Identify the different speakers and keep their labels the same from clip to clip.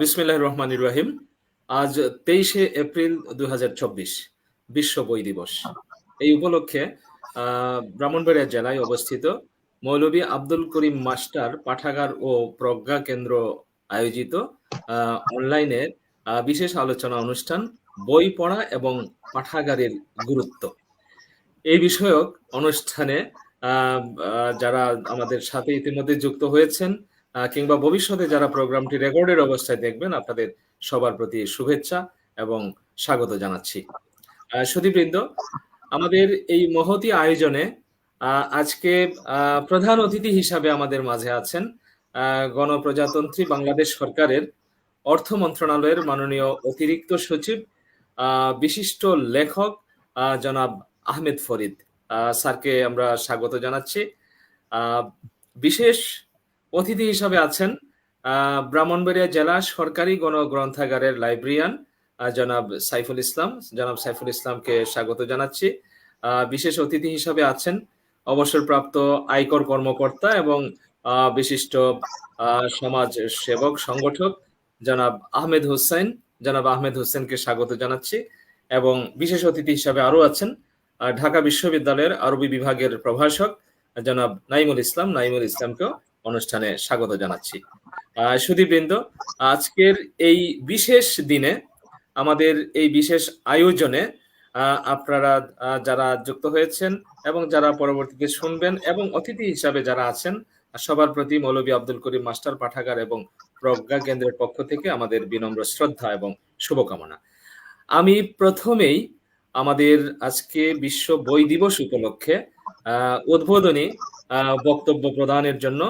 Speaker 1: বিসমিল্লাহির রহমানির রহিম। আজ 23শে এপ্রিল 2024 বিশ্ব বই দিবস। এই উপলক্ষে ব্রাহ্মণবাড়িয়া জেলায় অবস্থিত মৌলভী আব্দুল করিম মাস্টার পাঠাগার ও প্রজ্ঞা কেন্দ্র আয়োজিত অনলাইনে বিশেষ আলোচনা অনুষ্ঠান বই পড়া এবং পাঠাগারের গুরুত্ব এই বিষয়ক অনুষ্ঠানে যারা আমাদের সাথে ইতিমধ্যে যুক্ত হয়েছেন কিংবা ভবিষ্যতে যারা প্রোগ্রামটি রেকর্ডের অবস্থায় দেখবেন, আপনাদের সবার প্রতি শুভেচ্ছা এবং স্বাগত জানাচ্ছি। সুধীবৃন্দ, আমাদের এই মহতী আয়োজনে আজকে প্রধান অতিথি হিসাবে আমাদের মাঝে আছেন গণপ্রজাতন্ত্রী বাংলাদেশ সরকারের অর্থ মন্ত্রণালয়ের মাননীয় অতিরিক্ত সচিব, বিশিষ্ট লেখক জনাব আহমেদ ফরিদ। স্যারকে আমরা স্বাগত জানাচ্ছি। বিশেষ অতিথি হিসাবে আছেন ব্রাহ্মণবাড়িয়া জেলা সরকারি গণগ্রন্থাগারের লাইব্রেরিয়ান জনাব সাইফুল ইসলাম। জনাব সাইফুল ইসলামকে স্বাগত জানাচ্ছি। বিশেষ অতিথি হিসাবে আছেন অবসরপ্রাপ্ত আয়কর কর্মকর্তা এবং বিশিষ্ট সমাজ সেবক সংগঠক জনাব আহমেদ হোসেন। জনাব আহমেদ হোসেনকে স্বাগত জানাচ্ছি। এবং বিশেষ অতিথি হিসাবে আরো আছেন ঢাকা বিশ্ববিদ্যালয়ের আরবি বিভাগের প্রভাষক জনাব নাইমুল ইসলাম। নাইমুল ইসলামকেও অনুষ্ঠানে স্বাগত জানাচ্ছি। সুধীবৃন্দ, আজকের এই বিশেষ দিনে আমাদের এই বিশেষ আয়োজনে আপনারা যারা যুক্ত হয়েছেন এবং যারা পরবর্তীতে শুনবেন এবং অতিথি হিসাবে যারা আছেন, সবার প্রতি মৌলভী আব্দুল করিম মাস্টার পাঠাগার এবং প্রজ্ঞা কেন্দ্রের পক্ষ থেকে আমাদের বিনম্র শ্রদ্ধা এবং শুভকামনা। আমি প্রথমেই আমাদের আজকে বিশ্ব বই দিবস উপলক্ষে উদ্বোধনী বক্তব্য প্রদানের জন্য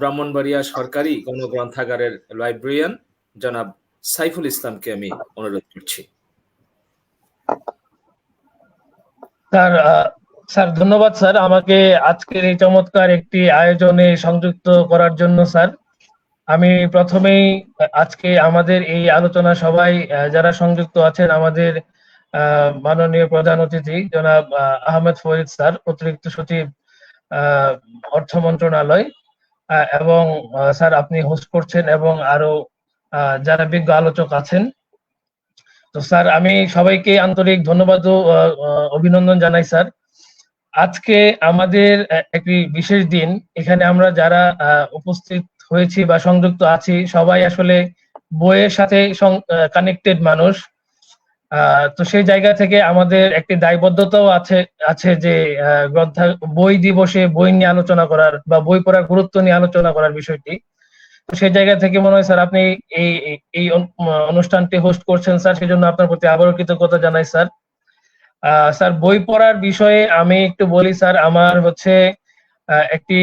Speaker 1: ব্রাহ্মণবাড়িয়া সরকারি গণগ্রন্থাগারের লাইব্রেরিয়ান জনাব সাইফুল ইসলামকে আমি অনুরোধ করছি।
Speaker 2: স্যার ধন্যবাদ স্যার, আমাকে আজকের এই চমৎকার একটি আয়োজনে সংযুক্ত করার জন্য। স্যার, আমি প্রথমেই আজকে আমাদের এই আলোচনা সবাই যারা সংযুক্ত আছেন, আমাদের মাননীয় প্রধান অতিথি জনাব আহমেদ ফরিদ স্যার, অতিরিক্ত সচিব অর্থ মন্ত্রণালয়, এবং স্যার আপনি হোস্ট করছেন এবং আরো যারা বিজ্ঞ আলোচক আছেন। তো স্যার, আমি সবাইকে আন্তরিক ধন্যবাদ ও অভিনন্দন জানাই। স্যার, আজকে আমাদের একটি বিশেষ দিন। এখানে আমরা যারা উপস্থিত হয়েছি বা সংযুক্ত আছি সবাই আসলে বইয়ের সাথে কানেক্টেড মানুষ। তো সেই জায়গা থেকে আমাদের একটি দায়বদ্ধতাও আছে যে বই দিবসে বই নিয়ে আলোচনা করার বা বই পড়ার গুরুত্ব নিয়ে আলোচনা করার বিষয়টি। তো সেই জায়গা থেকে মনে হয় স্যার আপনি এই অনুষ্ঠানটি হোস্ট করছেন স্যার, সেজন্য আপনার প্রতি আবারও কৃতজ্ঞতা জানাই স্যার। স্যার, বই পড়ার বিষয়ে আমি একটু বলি স্যার। আমার হচ্ছে একটি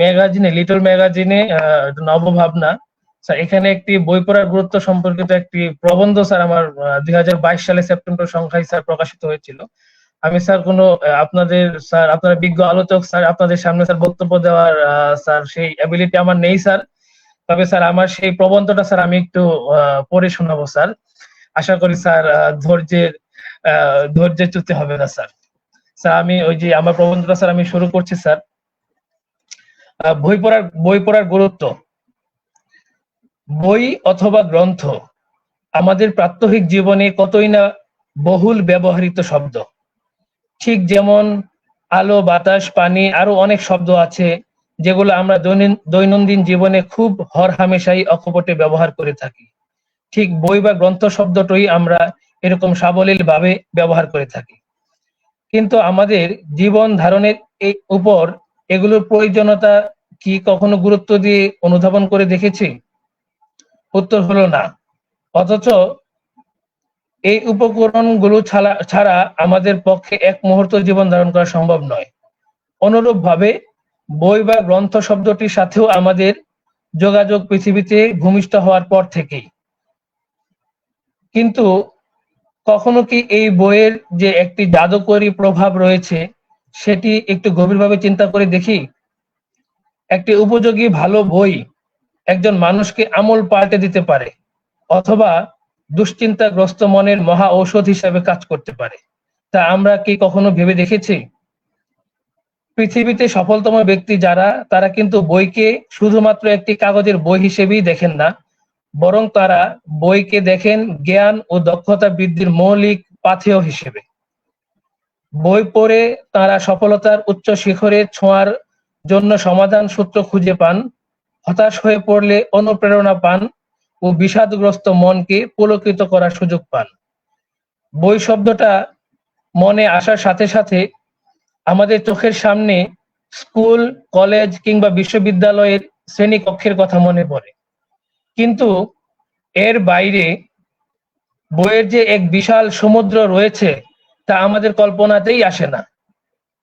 Speaker 2: ম্যাগাজিনে, লিটল ম্যাগাজিনে নবভাবনা স্যার, এখানে একটি বই পড়ার গুরুত্ব সম্পর্কিত একটি প্রবন্ধ স্যার আমার 2022 সালে সেপ্টেম্বর সংখ্যায় স্যার প্রকাশিত হয়েছিল। আমি স্যার আপনারা বিজ্ঞ আলোচক স্যার, আপনাদের সামনে স্যার বক্তব্য দেওয়ার স্যার সেই অ্যাবিলিটি আমার নেই স্যার। তবে স্যার আমার সেই প্রবন্ধটা স্যার আমি একটু পড়ে শোনাবো স্যার। আশা করি স্যার ধৈর্যের চ্যুতি হবে না স্যার। স্যার, আমি ওই যে আমার প্রবন্ধটা স্যার আমি শুরু করছি স্যার। বই পড়ার গুরুত্ব। বই অথবা গ্রন্থ আমাদের প্রাত্যহিক জীবনে কতই না বহুল ব্যবহৃত শব্দ। ঠিক যেমন আলো, বাতাস, পানি, আরো অনেক শব্দ আছে যেগুলো আমরা দৈনন্দিন জীবনে খুব হরহামেশাই অকপটে ব্যবহার করে থাকি। ঠিক বই বা গ্রন্থ শব্দটাই আমরা এরকম সাবলীল ভাবে ব্যবহার করে থাকি। কিন্তু আমাদের জীবন ধারণের উপর এগুলোর প্রয়োজনীয়তা কি কখনো গুরুত্ব দিয়ে অনুধাবন করে দেখেছি? উত্তর হলো না। অথচ এই উপকরণগুলো ছাড়া আমাদের পক্ষে এক মুহূর্ত জীবন ধারণ করা সম্ভব নয়। অনুরূপ ভাবে বই বা গ্রন্থ শব্দটির সাথেও আমাদের যোগাযোগ পৃথিবীতে ভূমিষ্ঠ হওয়ার পর থেকেই। কিন্তু কখনো কি এই বইয়ের যে একটি জাদুকরী প্রভাব রয়েছে সেটি একটু গভীরভাবে চিন্তা করে দেখি? একটি উপযোগী ভালো বই একজন মানুষকে আমূল পাল্টে দিতে পারে, অথবা দুশ্চিন্তাগ্রস্ত মনের মহা ঔষধ হিসাবে কাজ করতে পারে। তা আমরা কি কখনো ভেবে দেখেছি? পৃথিবীতে সফলতম ব্যক্তি যারা, তারা কিন্তু বইকে শুধুমাত্র একটি কাগজের বই হিসেবেই দেখেন না, বরং তারা বইকে দেখেন জ্ঞান ও দক্ষতা বৃদ্ধির মৌলিক পাথেয় হিসেবে। বই পড়ে তারা সফলতার উচ্চ শিখরে ছোঁয়ার জন্য সমাধান সূত্র খুঁজে পান, হতাশ হয়ে পড়লে অনুপ্রেরণা পান ও বিষাদগ্রস্ত মনকে পুলকিত করার সুযোগ পান। বই শব্দটা মনে আসার সাথে সাথে আমাদের চোখের সামনে স্কুল, কলেজ কিংবা বিশ্ববিদ্যালয়ের শ্রেণীকক্ষের কথা মনে পড়ে। কিন্তু এর বাইরে বইয়ের যে এক বিশাল সমুদ্র রয়েছে তা আমাদের কল্পনাতেই আসে না।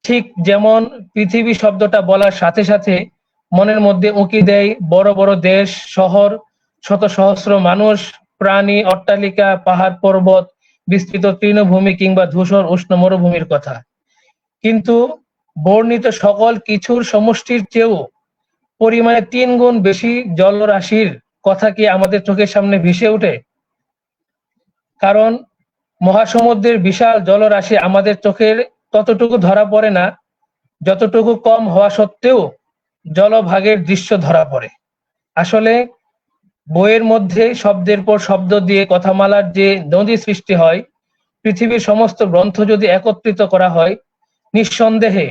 Speaker 2: ঠিক যেমন পৃথিবী শব্দটা বলার সাথে সাথে মনের মধ্যে উঁকি দেয় বড় বড় দেশ, শহর, শত সহস্র মানুষ, প্রাণী, অট্টালিকা, পাহাড় পর্বত, বিস্তৃত তৃণভূমি কিংবা ধূসর উষ্ণ মরুভূমির কথা। কিন্তু বর্ণিত সকল কিছুর সমষ্টির চেয়েও পরিমাণে ৩ গুণ বেশি জলরাশির কথা কি আমাদের চোখের সামনে ভেসে ওঠে? কারণ মহাসমুদ্রের বিশাল জলরাশি আমাদের চোখের ততটুকু ধরা পড়ে না যতটুকু কম হওয়া সত্ত্বেও জলভাগের দৃশ্য ধরা পড়ে। আসলে বইয়ের মধ্যে শব্দের পর শব্দ দিয়ে কথামালার যে নদী সৃষ্টি হয়, পৃথিবীর সমস্ত গ্রন্থ যদি একত্রিত করা হয়, নিঃসন্দেহে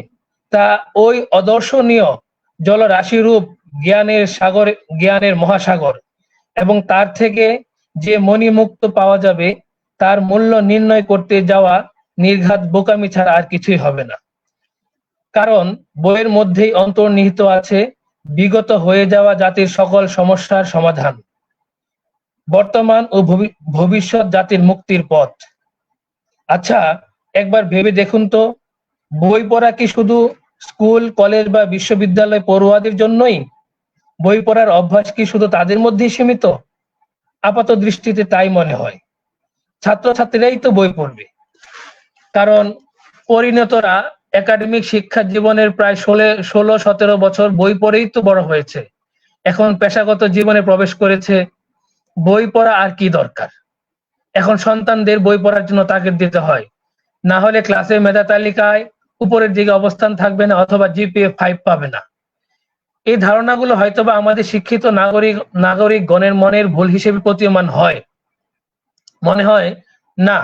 Speaker 2: তা ওই অদর্শনীয় জলরাশিরূপ জ্ঞানের সাগর, জ্ঞানের মহাসাগর, এবং তার থেকে যে মণিমুক্ত পাওয়া যাবে তার মূল্য নির্ণয় করতে যাওয়া নির্ঘাত বোকামি ছাড়া আর কিছুই হবে না। কারণ বইয়ের মধ্যেই অন্তর্নিহিত আছে বিগত হয়ে যাওয়া জাতির সকল সমস্যার সমাধান, বর্তমান ও ভবিষ্যৎ জাতির মুক্তির পথ। আচ্ছা, একবার ভেবে দেখুন তো, বই পড়া কি শুধু স্কুল, কলেজ বা বিশ্ববিদ্যালয় পড়ুয়াদের জন্যই? বই পড়ার অভ্যাস কি শুধু তাদের মধ্যেই সীমিত? আপাত দৃষ্টিতে তাই মনে হয়। ছাত্রছাত্রীরাই তো বই পড়বে, কারণ পরিণতরা একাডেমিক শিক্ষা জীবনের প্রায় ১৬-১৭ বছর বই পড়েই তো বড় হয়েছে। এখন পেশাগত জীবনে প্রবেশ করেছে, বই পড়া আর কি দরকার? এখন সন্তানদের বই পড়ার জন্য তাগিদ দিতে হয়, না হলে ক্লাসের মেধা তালিকায় উপরের দিকে অবস্থান থাকবে না অথবা জিপিএ 5 পাবে না। এই ধারণাগুলো হয়তোবা আমাদের শিক্ষিত নাগরিকগণের মনের ভুল হিসেবে প্রতীয়মান হয়। মনে হয় না,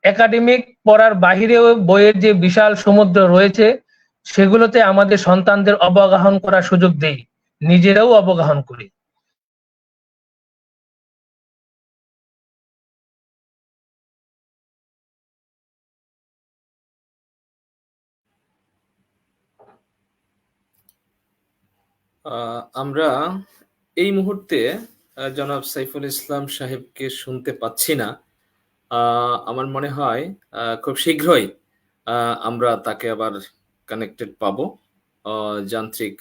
Speaker 2: একাডেমিক পড়ার বাহিরেও বইয়ের যে বিশাল সমুদ্র রয়েছে সেগুলোতে আমাদের সন্তানদের অবগাহন করার সুযোগ দেই, নিজেরাও অবগাহন করি।
Speaker 1: আমরা এই মুহূর্তে জনাব সাইফুল ইসলাম সাহেবকে শুনতে পাচ্ছি না। আমার মনে হয় খুব শীঘ্রই আমরা তাকে আবার কানেক্টেড পাবো। যান্ত্রিক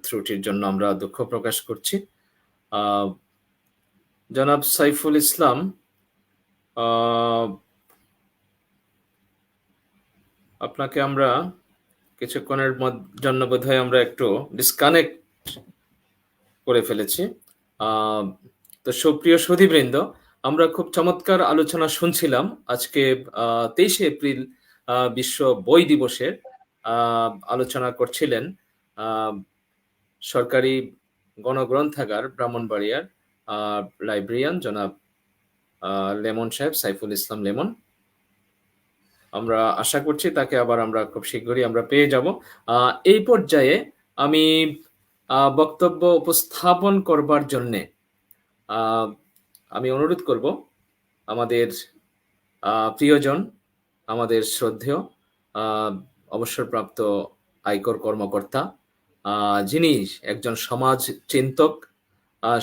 Speaker 1: ত্রুটির জন্য আমরা দুঃখ প্রকাশ করছি। জনাব সাইফুল ইসলাম, আপনাকে আমরা কিছুক্ষণের জন্য বোধহয় আমরা একটু ডিসকানেক্ট করে ফেলেছি। তো সুপ্রিয় সুধীবৃন্দ, আমরা খুব চমৎকার আলোচনা শুনছিলাম আজকে 23শে এপ্রিল বিশ্ব বই দিবসের। আলোচনা করছিলেন সরকারি গণগ্রন্থাগার ব্রাহ্মণবাড়িয়ার লাইব্রেরিয়ান জনাব লেমন সাহেব, সাইফুল ইসলাম লেমন। আমরা আশা করছি তাকে আবার আমরা খুব শীঘ্রই আমরা পেয়ে যাব। এই পর্যায়ে আমি বক্তব্য উপস্থাপন করবার জন্যে আমি অনুরোধ করব আমাদের প্রিয়জন, আমাদের শ্রদ্ধেয় অবসরপ্রাপ্ত আয়কর কর্মকর্তা, যিনি একজন সমাজ চিন্তক,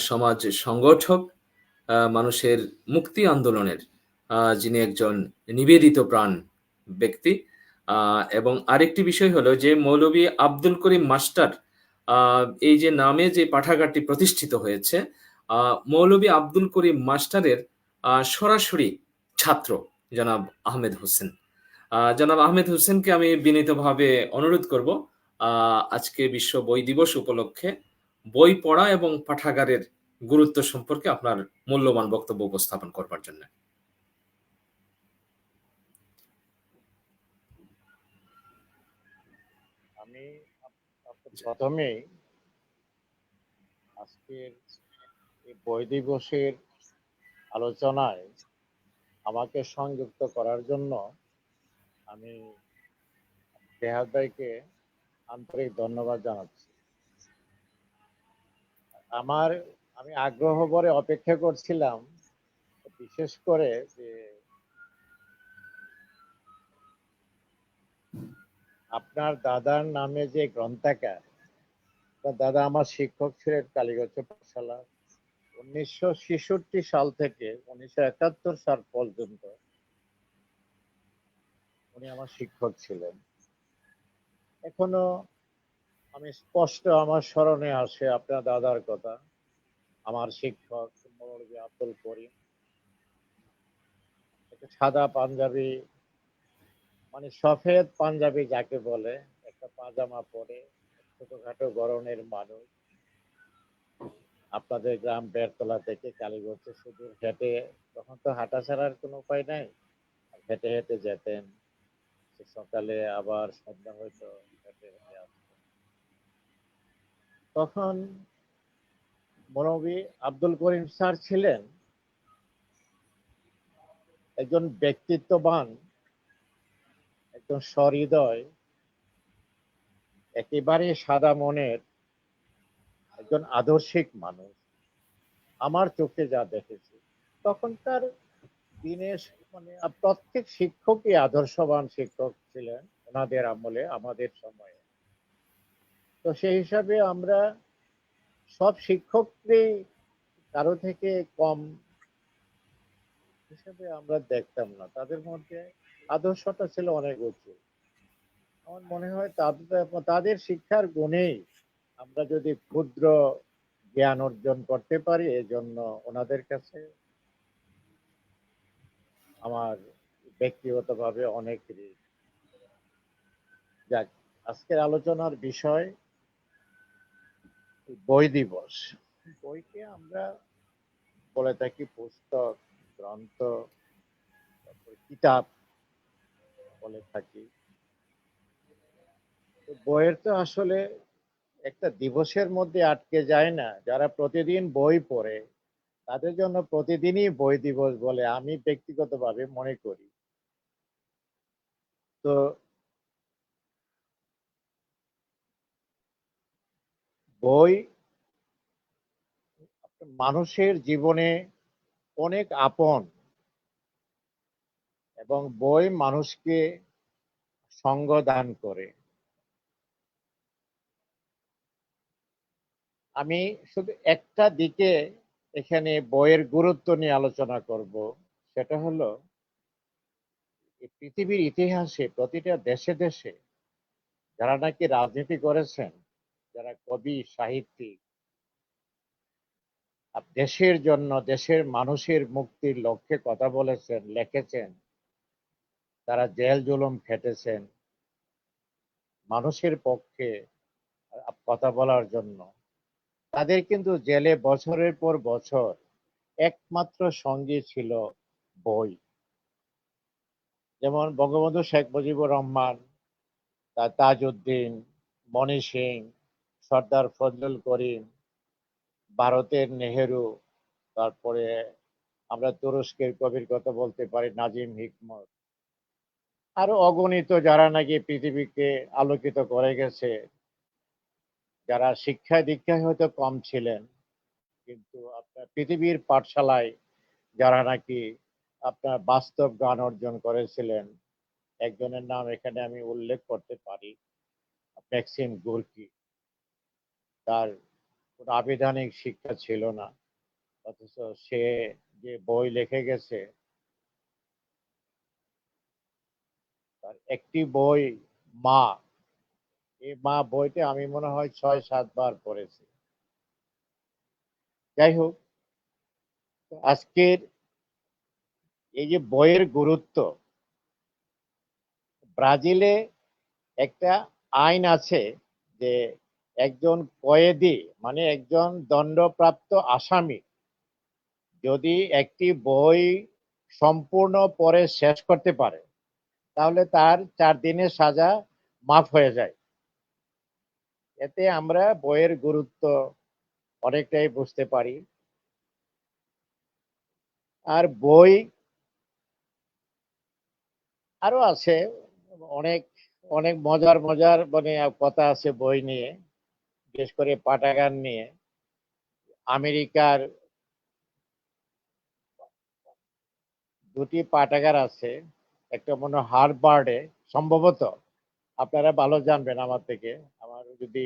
Speaker 1: সমাজ সংগঠক, মানুষের মুক্তি আন্দোলনের যিনি একজন নিবেদিত প্রাণ ব্যক্তি। এবং আরেকটি বিষয় হলো যে মৌলভী আব্দুল করিম মাস্টার, এই যে নামে যে পাঠাগারটি প্রতিষ্ঠিত হয়েছে, মৌলভী আব্দুল করিম মাস্টারের সরাসরি ছাত্র জনাব আহমেদ হোসেন। জনাব আহমেদ হোসেনকে আমি বিনীতভাবে অনুরোধ করব আজকে বিশ্ব বই দিবস উপলক্ষে বই পড়া এবং পাঠাগারের গুরুত্ব সম্পর্কে আপনার মূল্যবান বক্তব্য উপস্থাপন করবার জন্য।
Speaker 3: আমি প্রথমেই আজকের এই বই দিবসের আলোচনায় আমাকে সংযুক্ত করার জন্য আমি দেহাত ভাইকে আন্তরিক ধন্যবাদ জানাচ্ছি। আমার আমি আগ্রহ ভরে অপেক্ষা করছিলাম, বিশেষ করে যে আপনার দাদার নামে যে গ্রন্থাগার, দাদা আমার শিক্ষক ছিলেন কালীগঞ্জ পাঠশালা। 1966 সাল থেকে 1971 সাল পর্যন্ত উনি আমার শিক্ষক ছিলেন। এখনো আমি স্পষ্ট আমার স্মরণে আসে আপনার দাদার কথা। আমার শিক্ষক মৌলভী আব্দুল করিম, একটা সাদা পাঞ্জাবি, মানে সফেদ পাঞ্জাবি যাকে বলে, একটা পাজামা পরে, ছোটখাটো গড়নের মানুষ। আপনাদের গ্রাম বেরতলা থেকে কালীগঞ্জে শুধু হেঁটে, তখন তো হাঁটা ছাড়ার কোনো উপায় নাই, হেঁটে হেঁটে যেতেন। সকালে আবার সন্ধ্যা হয়তো হেঁটে হেঁটে আসতেন। তখন মৌলভী আব্দুল করিম স্যার ছিলেন একজন ব্যক্তিত্ববান, একজন সহৃদয়, একেবারে সাদা মনের একজন আদর্শিক মানুষ। আমার চোখে যা দেখেছি তখনকার দিনে, মানে প্রত্যেক শিক্ষকই আদর্শবান শিক্ষক ছিলেন ওনাদের আমলে, আমাদের সময়ে। তো সেই হিসাবে আমরা সব শিক্ষককেই কারো থেকে কম হিসেবে আমরা দেখতাম না, তাদের মধ্যে আদর্শটা ছিল অনেক উঁচু। আমার মনে হয় তাদের শিক্ষার গুণেই আমরা যদি ক্ষুদ্র জ্ঞান অর্জন করতে পারি, এজন্য ওনাদের কাছে আমার ব্যক্তিগতভাবে অনেক ঋণ। যাক, আজকের আলোচনার বিষয় বই দিবস। বইকে আমরা বলে থাকি পুস্তক, গ্রন্থ, তারপরে কিতাব বলে থাকি। তো বইয়ের তো আসলে একটা দিবসের মধ্যে আটকে যায় না। যারা প্রতিদিন বই পড়ে তাদের জন্য প্রতিদিনই বই দিবস বলে আমি ব্যক্তিগতভাবে মনে করি। তো বই মানুষের জীবনে অনেক আপন, এবং বই মানুষকে সঙ্গ দান করে। আমি শুধু একটা দিকে এখানে বইয়ের গুরুত্ব নিয়ে আলোচনা করব, সেটা হলো এই পৃথিবীর ইতিহাসে প্রতিটা দেশে দেশে যারা নাকি রাজনীতি করেছেন, যারা কবি, সাহিত্যিক, দেশের জন্য, দেশের মানুষের মুক্তির লক্ষ্যে কথা বলেছেন, লিখেছেন, তারা জেল জুলুম খেটেছেন মানুষের পক্ষে কথা বলার জন্য, তাদের কিন্তু জেলে বছরের পর বছর একমাত্র সঙ্গী ছিল বই। যেমন বঙ্গবন্ধু শেখ মুজিবুর রহমান, তাজউদ্দিন, মনি সিং, সর্দার ফজলুল করিম, ভারতের নেহেরু, তারপরে আমরা তুরস্কের কবির কথা বলতে পারি নাজিম হিকমত, আরো অগণিত যারা নাকি পৃথিবীকে আলোকিত করে গেছে, যারা শিক্ষায় দীক্ষায় হয়তো কম ছিলেন, কিন্তু আপনার পৃথিবীর পাঠশালায় যারা নাকি আপনার বাস্তব জ্ঞান অর্জন করেছিলেন, একজনের নাম এখানে আমি উল্লেখ করতে পারি, ম্যাক্সিম গোর্কি। তার কোনো আবিধানিক শিক্ষা ছিল না, অথচ সে যে বই লিখে গেছে, তার একটি বই মা, এই মা বইতে আমি মনে হয় 6-7 বার পড়েছি। যাই হোক, আজকের এই যে বইয়ের গুরুত্ব, ব্রাজিলে একটা আইন আছে যে একজন কয়েদি, মানে একজন দণ্ডপ্রাপ্ত আসামি, যদি একটি বই সম্পূর্ণ পড়ে শেষ করতে পারে তাহলে তার 4 দিনের সাজা মাফ হয়ে যায়। এতে আমরা বইয়ের গুরুত্ব অনেকটাই বুঝতে পারি। আর বই আরো আছে, অনেক অনেক মজার মজার মানে কথা আছে বই নিয়ে, বিশেষ করে পাঠাগার নিয়ে। আমেরিকার দুটি পাঠাগার আছে, একটা মনে হয় হার্ভার্ডে সম্ভবত, আপনারা ভালো জানবেন আমার থেকে, আমার যদি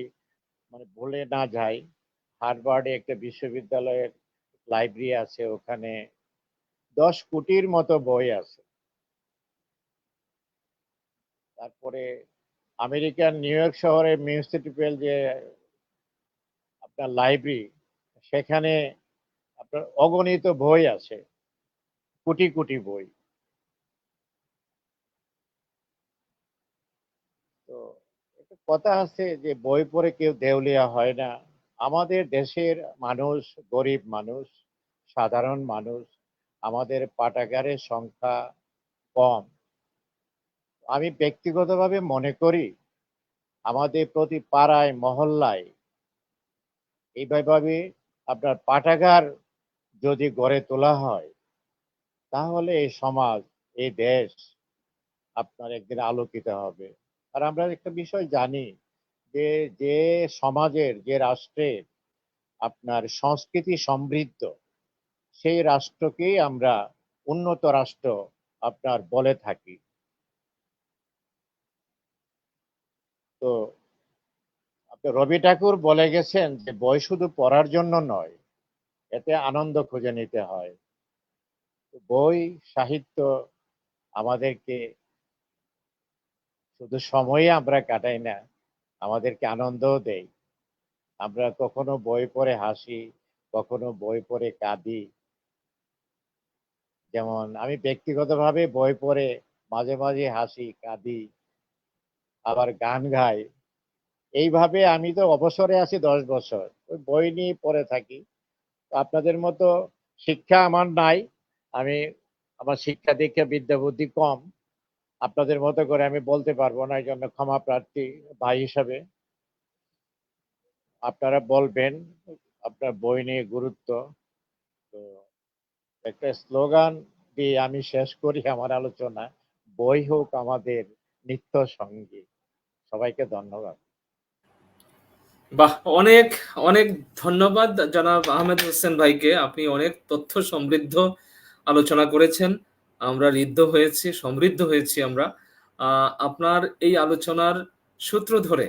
Speaker 3: মানে ভুলে না যাই। হার্ভার্ডে একটা বিশ্ববিদ্যালয়ের লাইব্রেরি আছে, ওখানে 10 কোটির মতো বই আছে। তারপরে আমেরিকার নিউ ইয়র্ক শহরে মিউনিসিপ্যাল যে আপনার লাইব্রেরি, সেখানে আপনার অগণিত বই আছে, কোটি কোটি বই। তো একটা কথা আছে যে বই পড়ে কেউ দেউলিয়া হয় না। আমাদের দেশের মানুষ, গরিব মানুষ, সাধারণ মানুষ, আমাদের পাঠাগারের সংখ্যা কম। আমি ব্যক্তিগতভাবে মনে করি আমাদের প্রতি পাড়ায় মহল্লায় এইভাবে আপনার পাঠাগার যদি গড়ে তোলা হয়, তাহলে এই সমাজ, এই দেশ আপনার একদিন আলোকিত হবে। আর আমরা একটা বিষয় জানি যে যে সমাজের, যে রাষ্ট্রের আপনার সংস্কৃতি সমৃদ্ধ, সেই রাষ্ট্রকেই আমরা উন্নত রাষ্ট্র আপনার বলে থাকি। তো আপনার রবি ঠাকুর বলে গেছেন যে বই শুধু পড়ার জন্য নয়, এতে আনন্দ খুঁজে নিতে হয়। তো বই, সাহিত্য আমাদেরকে শুধু সময়ই আমরা কাটাই না, আমাদেরকে আনন্দও দেয়। আমরা কখনো বই পড়ে হাসি, কখনো বই পড়ে কাঁদি। যেমন আমি ব্যক্তিগতভাবে বই পড়ে মাঝে মাঝে হাসি, কাঁদি, আবার গান গাই। এইভাবে আমি তো অবসরে আছি 10 বছর, ওই বই নিয়ে পড়ে থাকি। তো আপনাদের মতো শিক্ষা আমার নাই, আমি, আমার শিক্ষা দীক্ষা বিদ্যা বুদ্ধি কম, আপনাদের মতো করে আমি বলতে পারবো না, এই জন্য ক্ষমা প্রার্থী ভাই হিসাবে। আপনারা বলবেন আপনার বই নিয়ে গুরুত্ব। তো একটা স্লোগান দিয়ে আমি শেষ করি আমার আলোচনা: বই হোক আমাদের নিত্য সঙ্গী। সবাইকে ধন্যবাদ।
Speaker 1: বাহ! অনেক, অনেক ধন্যবাদ জনাব আহমেদ হোসেন ভাইকে। আপনি অনেক তথ্য সমৃদ্ধ আলোচনা করেছেন। আমরা ঋদ্ধ হয়েছি, সমৃদ্ধ হয়েছি আমরা। আপনার এই আলোচনার সূত্র ধরে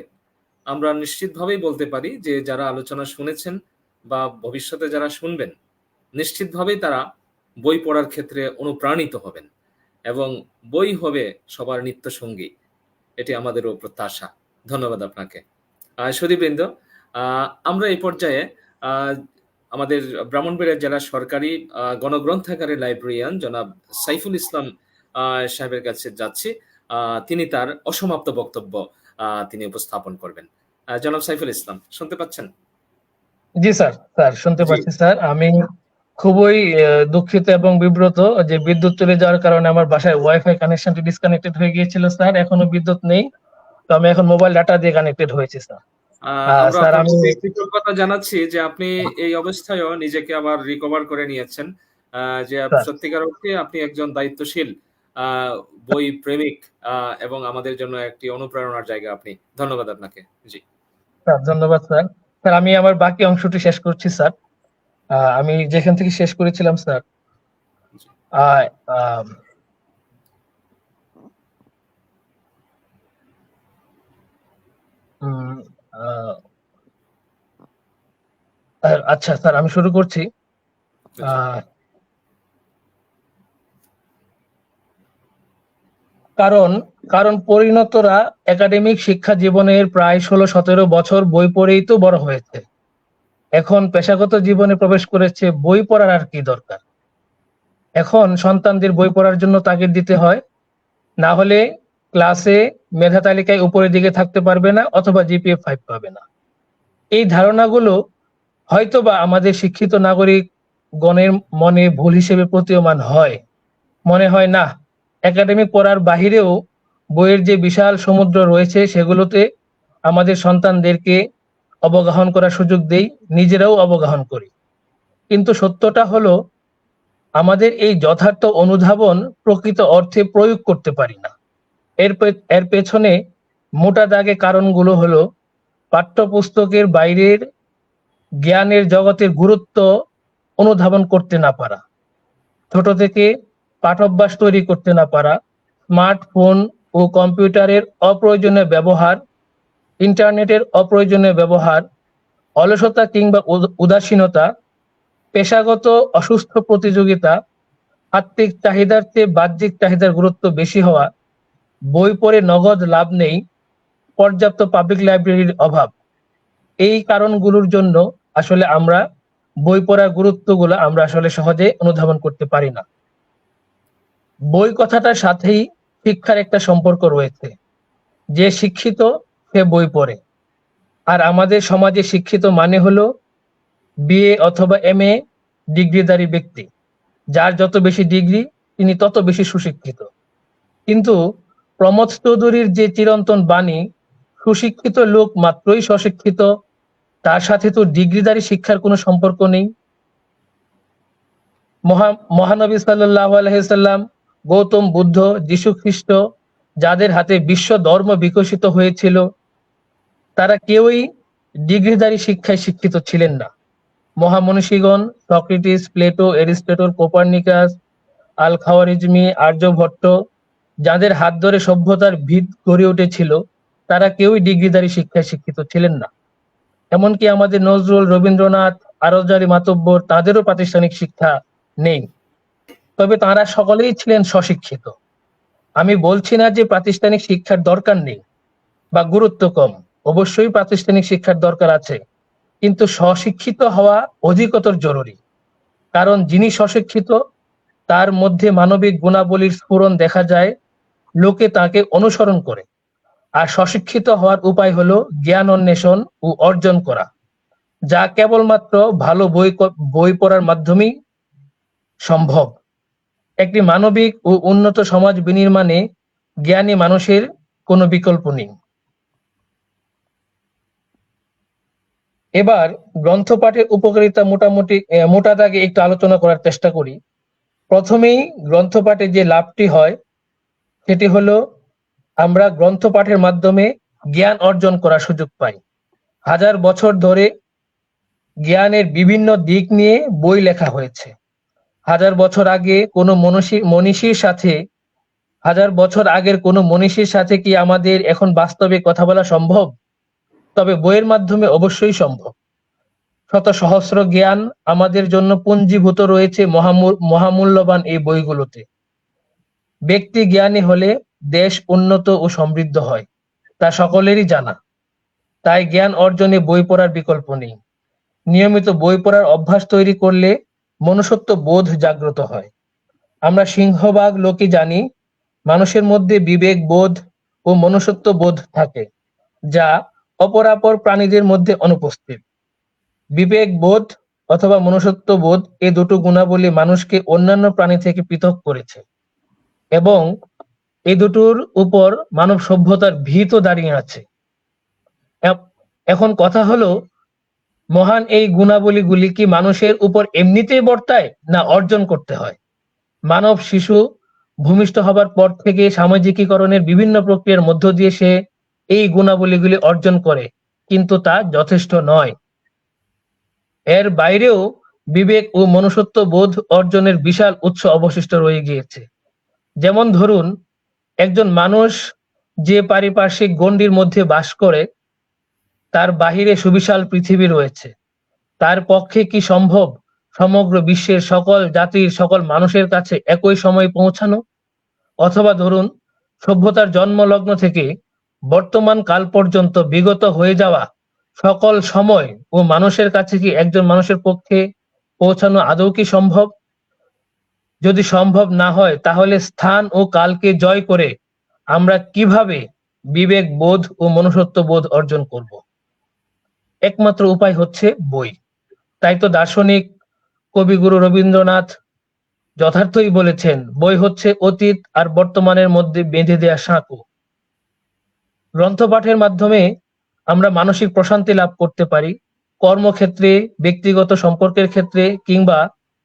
Speaker 1: আমরা নিশ্চিতভাবেই বলতে পারি যে যারা আলোচনা শুনেছেন বা ভবিষ্যতে যারা শুনবেন, নিশ্চিতভাবেই তারা বই পড়ার ক্ষেত্রে অনুপ্রাণিত হবেন এবং বই হবে সবার নিত্যসঙ্গী। এটি আমাদেরও প্রত্যাশা। ধন্যবাদ আপনাকে। সুধীবৃন্দ, আমরা এই পর্যায়ে আহ, আমাদের ব্রাহ্মণবাড়িয়া জেলা সরকারি গণগ্রন্থাগারের লাইব্রেরিয়ান জনাব সাইফুল ইসলাম সাহেবের কাছে যাচ্ছি। তিনি তার অসমাপ্ত বক্তব্য তিনি উপস্থাপন করবেন। জনাব সাইফুল ইসলাম, শুনতে পাচ্ছেন?
Speaker 2: জি স্যার, শুনতে
Speaker 1: জি।
Speaker 2: পাচ্ছি স্যার। আমি খুবই দুঃখিত এবং বিব্রত যে বিদ্যুৎ চলে যাওয়ার কারণে আমার বাসায় ওয়াইফাই কানেকশনটি ডিসকানেক্টেড হয়ে গিয়েছিল স্যার। এখনো বিদ্যুৎ নেই, তো আমি এখন মোবাইল ডাটা দিয়ে কানেক্টেড হয়েছি স্যার।
Speaker 1: আমরা
Speaker 2: স্যার
Speaker 1: আপনার
Speaker 2: আমি
Speaker 1: প্রতি কৃতজ্ঞতা জানাচ্ছি যে আপনি এই অবস্থায়ও নিজেকে আবার রিকভার করে নিয়েছেন। যে
Speaker 2: স্যার,
Speaker 1: সত্যিকার অর্থে আপনি একজন দায়িত্বশীল বই প্রেমিক এবং আমাদের জন্য একটি অনুপ্রেরণার জায়গা আপনি। ধন্যবাদ আপনাকে। জি।
Speaker 2: ধন্যবাদ স্যার। স্যার আমি আমার বাকি অংশটি শেষ করছি স্যার। আমি যেখান থেকে শেষ করেছিলাম স্যার,
Speaker 1: জি।
Speaker 2: আহ, আহ, উম, আহ, আচ্ছা স্যার, আমি শুরু করছি।
Speaker 1: জি।
Speaker 2: আহ, কারণ কারণ পরিণতরা একাডেমিক শিক্ষা জীবনের প্রায় 16-17 বছর বই পড়েই তো বড় হয়েছে। এখন পেশাগত জীবনে প্রবেশ করেছে, বই পড়ার আর কি দরকার। এখন সন্তানদের বই পড়ার জন্য তাগিদ দিতে হয়, না হলে ক্লাসে মেধা তালিকায় উপরের দিকে থাকতে পারবে না অথবা জিপিএ 5 পাবে না। এই ধারণাগুলো হয়তোবা আমাদের শিক্ষিত নাগরিক গণের মনে ভুল হিসেবে প্রতীয়মান হয়। মনে হয় না, একাডেমিক পড়ার বাহিরেও বইয়ের যে বিশাল সমুদ্র রয়েছে সেগুলোতে আমাদের সন্তানদেরকে অবগাহন করার সুযোগ দেই, নিজেরাও অবগাহন করি। কিন্তু সত্যটা হলো আমাদের এই যথার্থ অনুধাবন প্রকৃত অর্থে প্রয়োগ করতে পারি না। এর পেছনে মোটা দাগে কারণগুলো হলো পাঠ্যপুস্তকের বাইরের জ্ঞানের জগতের গুরুত্ব অনুধাবন করতে না পারা, ছোট থেকে পাঠঅভ্যাস তৈরি করতে না পারা, স্মার্টফোন ও কম্পিউটারের অপ্রয়োজনীয় ব্যবহার, ইন্টারনেটের অপ্রয়োজনীয় ব্যবহার, অলসতা কিংবা উদাসীনতা, পেশাগত অসুস্থ প্রতিযোগিতা, আত্মিক চাহিদার চেয়ে বাহ্যিক চাহিদার গুরুত্ব বেশি হওয়া, বই পড়ে নগদ লাভ নেই, পর্যাপ্ত পাবলিক লাইব্রেরির অভাব। এই কারণগুলোর জন্য আসলে আমরা বই পড়ার গুরুত্বগুলো আমরা আসলে সহজে অনুধাবন করতে পারি না। বই কথাটার সাথেই শিক্ষার একটা সম্পর্ক রয়েছে। যে শিক্ষিত সে বই পড়ে। আর আমাদের সমাজে শিক্ষিত মানে হলো বিএ অথবা এমএ ডিগ্রিধারী ব্যক্তি। যার যত বেশি ডিগ্রি তিনি তত বেশি সুশিক্ষিত। কিন্তু প্রমথ চৌধুরীর যে চিরন্তন বাণী, সুশিক্ষিত লোক মাত্রই স্বশিক্ষিত, তার সাথে তো ডিগ্রিধারী শিক্ষার কোনো সম্পর্ক নেই। মহানবী সাল্লাল্লাহু আলাইহি সাল্লাম, গৌতম বুদ্ধ, যীশু খ্রিস্ট, যাদের হাতে বিশ্ব ধর্ম বিকশিত হয়েছিল, তারা কেউই ডিগ্রিধারী শিক্ষায় শিক্ষিত ছিলেন না। মহামনীষীগণ সক্রেটিস, প্লেটো, এরিস্টটল, কোপার্নিকাস, আল খাওয়ারিজমি, আর্যভট্ট, যাদের হাত ধরে সভ্যতার ভিত গড়ে উঠেছিল, তারা কেউই ডিগ্রিধারী শিক্ষায় শিক্ষিত ছিলেন না। এমনকি আমাদের নজরুল, রবীন্দ্রনাথ, আরজারি মাতব্বর, তাদেরও প্রাতিষ্ঠানিক শিক্ষা নেই। তবে তারা সকলেই ছিলেন স্বশিক্ষিত। আমি বলছি না যে প্রাতিষ্ঠানিক শিক্ষার দরকার নেই বা গুরুত্ব কম, অবশ্যই প্রাতিষ্ঠানিক শিক্ষার দরকার আছে, কিন্তু স্বশিক্ষিত হওয়া অধিকতর জরুরি। কারণ যিনি স্বশিক্ষিত তার মধ্যে মানবিক গুণাবলীর স্ফুরণ দেখা যায়, লোকে তাকে অনুসরণ করে। আর স্বশিক্ষিত হওয়ার উপায় হলো জ্ঞান অন্বেষণ ও অর্জন করা, যা কেবলমাত্র ভালো বই পড়ার মাধ্যমেই সম্ভব। একটি মানবিক ও উন্নত সমাজ বিনির্মাণে জ্ঞানী মানুষের কোনো বিকল্প নেই। এবার গ্রন্থপাঠের উপকারিতা মোটা দাগে একটু আলোচনা করার চেষ্টা করি। প্রথমেই গ্রন্থপাঠে যে লাভটি হয় সেটি হলো আমরা গ্রন্থপাঠের মাধ্যমে জ্ঞান অর্জন করার সুযোগ পাই। হাজার বছর ধরে জ্ঞানের বিভিন্ন দিক নিয়ে বই লেখা হয়েছে। হাজার বছর আগের কোনো মনীষীর সাথে কি আমাদের এখন বাস্তবে কথা বলা সম্ভব? তবে বইয়ের মাধ্যমে অবশ্যই সম্ভব। শত সহস্র জ্ঞান আমাদের জন্য পুঞ্জীভূত রয়েছে মহামূল্যবান এই বইগুলোতে। ব্যক্তি জ্ঞানী হলে দেশ উন্নত ও সমৃদ্ধ হয়, তা সকলেরই জানা। তাই জ্ঞান অর্জনে বই পড়ার বিকল্প নেই। নিয়মিত বই পড়ার অভ্যাস তৈরি করলে মনুষ্যত্ব বোধ জাগ্রত হয়। আমরা সিংহভাগ লোকই জানি মানুষের মধ্যে বিবেক বোধ ও মনুষ্যত্ব বোধ থাকে, যা অপরাপর প্রাণীদের মধ্যে অনুপস্থিত। বিবেক বোধ অথবা মনুষ্যত্ব বোধ এই দুটো গুণাবলী মানুষকে অন্যান্য প্রাণী থেকে পৃথক করেছে এবং এই দুটোর উপর মানব সভ্যতার ভিতও দাঁড়িয়ে আছে। এখন কথা হলো, মহান এই গুণাবলীগুলি কি মানুষের উপর এমনিতেই বর্তায় না অর্জন করতে হয়? মানব শিশু ভূমিষ্ঠ হবার পর থেকে সামাজিকীকরণের বিভিন্ন প্রক্রিয়ার মধ্য দিয়ে সে এই গুণাবলীগুলি অর্জন করে, কিন্তু তা যথেষ্ট নয়। এর বাইরেও বিবেক ও মনুষ্যত্ব বোধ অর্জনের বিশাল উৎস অবশিষ্ট রয়ে গিয়েছে। যেমন ধরুন, একজন মানুষ যে পারিপার্শ্বিক গণ্ডির মধ্যে বাস করে, তার বাহিরে সুবিশাল পৃথিবী রয়েছে। তার পক্ষে কি সম্ভব সমগ্র বিশ্বের সকল জাতির সকল মানুষের কাছে একই সময় পৌঁছানো? অথবা ধরুন, সভ্যতার জন্মলগ্ন থেকে বর্তমান কাল পর্যন্ত বিগত হয়ে যাওয়া সকল সময় ও মানুষের কাছে কি একজন মানুষের পক্ষে পৌঁছানো আদৌ কি সম্ভব? যদি সম্ভব না হয়, তাহলে স্থান ও কালকে জয় করে আমরা কিভাবে বিবেক বোধ ও মনুষ্যত্ব বোধ অর্জন করব? একমাত্র উপায় হচ্ছে বই। তাই তো দার্শনিক কবিগুরু রবীন্দ্রনাথ যথার্থই বলেছেন, বই হচ্ছে অতীত আর বর্তমানের মধ্যে বেঁধে দেয়া সাঁকো। গ্রন্থপাঠের মাধ্যমে আমরা মানসিক প্রশান্তি লাভ করতে পারি, কর্মক্ষেত্রে, ব্যক্তিগত সম্পর্কের ক্ষেত্রে কিংবা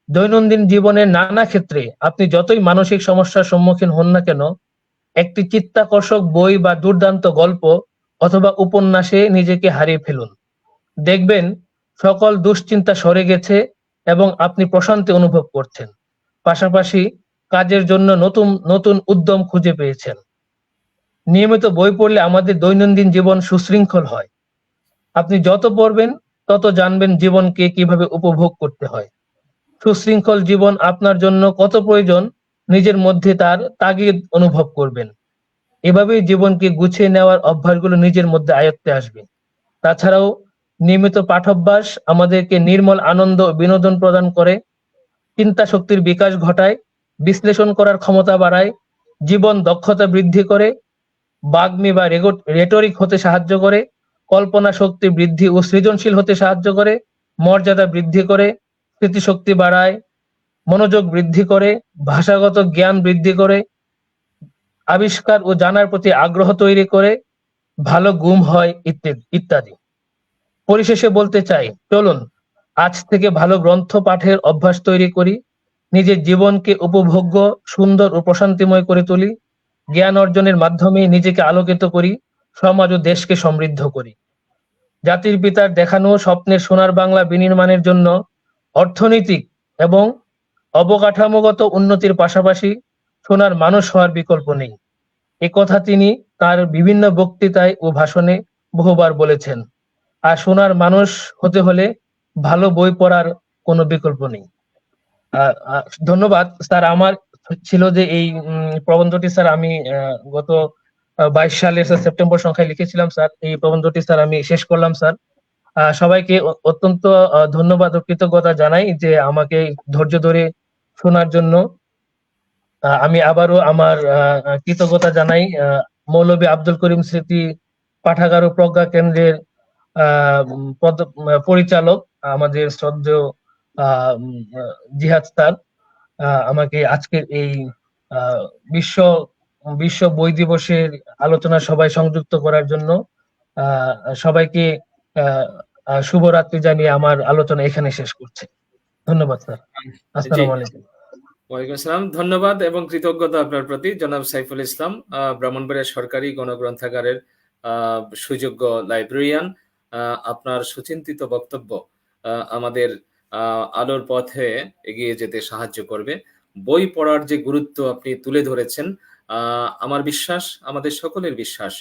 Speaker 2: দৈনন্দিন জীবনের নানা ক্ষেত্রে আপনি যতই মানসিক সমস্যার সম্মুখীন হন না কেন, একটি চিত্তাকর্ষক বই বা দুর্দান্ত গল্প অথবা উপন্যাসে নিজেকে হারিয়ে ফেলুন। দেখবেন সকল দুশ্চিন্তা সরে গেছে এবং আপনি প্রশান্তি অনুভব করছেন। পাশাপাশি কাজের জন্য নতুন নতুন উদ্যম খুঁজে পেয়েছেন। নিয়মিত বই পড়লে আমাদের দৈনন্দিন জীবন সুশৃঙ্খল হয়। আপনি যত পড়বেন তত জানবেন জীবনকে কিভাবে উপভোগ করতে হয়। সুশৃঙ্খল জীবন আপনার জন্য কত প্রয়োজন নিজের মধ্যে তার তাগিদ অনুভব করবেন। এভাবেই জীবনকে গুছিয়ে নেওয়ার অভ্যাসগুলো নিজের মধ্যে আয়ত্তে আসবে। তাছাড়াও নিয়মিত পাঠঅভ্যাস আমাদেরকে নির্মল আনন্দ ও বিনোদন প্রদান করে, চিন্তা শক্তির বিকাশ ঘটায়, বিশ্লেষণ করার ক্ষমতা বাড়ায়, জীবন দক্ষতা বৃদ্ধি করে, বাগ্মী বা রেটরিক হতে সাহায্য করে, কল্পনা শক্তি বৃদ্ধি ও সৃজনশীল হতে সাহায্য করে, মর্যাদা বৃদ্ধি করে, স্মৃতিশক্তি বাড়ায়, মনোযোগ বৃদ্ধি করে, ভাষাগত জ্ঞান বৃদ্ধি করে, আবিষ্কার ও জানার প্রতি আগ্রহ তৈরি করে, ভালো ঘুম হয় ইত্যাদি ইত্যাদি। পরিশেষে বলতে চাই, চলুন আজ থেকে ভালো গ্রন্থ পাঠের অভ্যাস তৈরি করি, নিজের জীবনকে উপভোগ্য, সুন্দর ও প্রশান্তিময় করে তুলি, জ্ঞান অর্জনের মাধ্যমে নিজেকে আলোকিত করি, সমাজ ও দেশকে সমৃদ্ধ করি। জাতির পিতার দেখানো স্বপ্নের সোনার বাংলা বিনির্মাণের জন্য অর্থনৈতিক এবং অবকাঠামোগত উন্নতির পাশাপাশি সোনার মানুষ হওয়ার বিকল্প নেই। একথা তিনি তার বিভিন্ন বক্তৃতায় ও ভাষণে বহুবার বলেছেন। আর সোনার মানুষ হতে হলে ভালো বই পড়ার কোনো বিকল্প নেই। ধন্যবাদ স্যার। আমার ছিল যে এই প্রবন্ধটি স্যার আমি গত 22 সালের সেপ্টেম্বর সংখ্যায় লিখেছিলাম স্যার। এই প্রবন্ধটি স্যার আমি শেষ করলাম স্যার। সবাইকে অত্যন্ত ধন্যবাদ ও কৃতজ্ঞতা জানাই যে আমাকে ধৈর্য ধরে শোনার জন্য। আমি আবারও আমার কৃতজ্ঞতা জানাই মৌলভী আব্দুল করিম স্মৃতি পাঠাগার ও প্রজ্ঞা কেন্দ্রের পরিচালক আমাদের শ্রদ্ধেয় জিহাদ স্যার আমাকে আজকের এই আহ, বিশ্ব বিশ্ব বই দিবসের আলোচনা সভায় সংযুক্ত করার জন্য আহ, সবাইকে শুভরাত্রি জানিয়ে আমার আলোচনা এখানে শেষ করছি। ধন্যবাদ স্যার।
Speaker 1: জি,
Speaker 2: আসসালামু আলাইকুম।
Speaker 1: ওয়ালাইকুম আসসালাম। ধন্যবাদ এবং কৃতজ্ঞতা আপনার প্রতি জনাব সাইফুল ইসলাম, ব্রাহ্মণবাড়িয়া সরকারি গণগ্রন্থাগারের সুযোগ্য লাইব্রেরিয়ান। আপনার সুচিন্তিত বক্তব্য আমাদের আলোর পথে এগিয়ে যেতে সাহায্য করবে। বই পড়ার যে গুরুত্ব আপনি তুলে ধরেছেন, আমার বিশ্বাস, আমাদের সকলের বিশ্বাস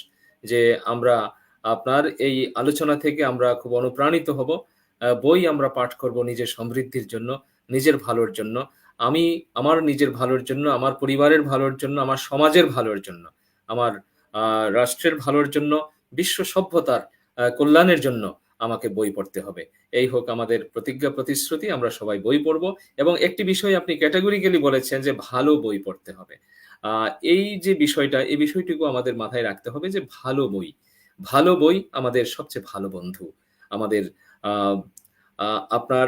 Speaker 1: যে আমরা আপনার এই আলোচনা থেকে আমরা খুব অনুপ্রাণিত হব। বই আমরা পাঠ করব নিজের সমৃদ্ধির জন্য, নিজের ভালোর জন্য। আমি আমার নিজের ভালোর জন্য, আমার পরিবারের ভালোর জন্য, আমার সমাজের ভালোর জন্য, আমার রাষ্ট্রের ভালোর জন্য, বিশ্ব সভ্যতার কল্যাণের জন্য আমাকে বই পড়তে হবে। এই হোক আমাদের প্রতিজ্ঞা, প্রতিশ্রুতি। আমরা সবাই বই পড়ব এবং একটি বিষয় আপনি ক্যাটাগরিক্যালি বলেছেন যে ভালো বই পড়তে হবে। এই যে বিষয়টা, এই বিষয়টুকু আমাদের মাথায় রাখতে হবে যে ভালো বই আমাদের সবচেয়ে ভালো বন্ধু। আমাদের আহ, আপনার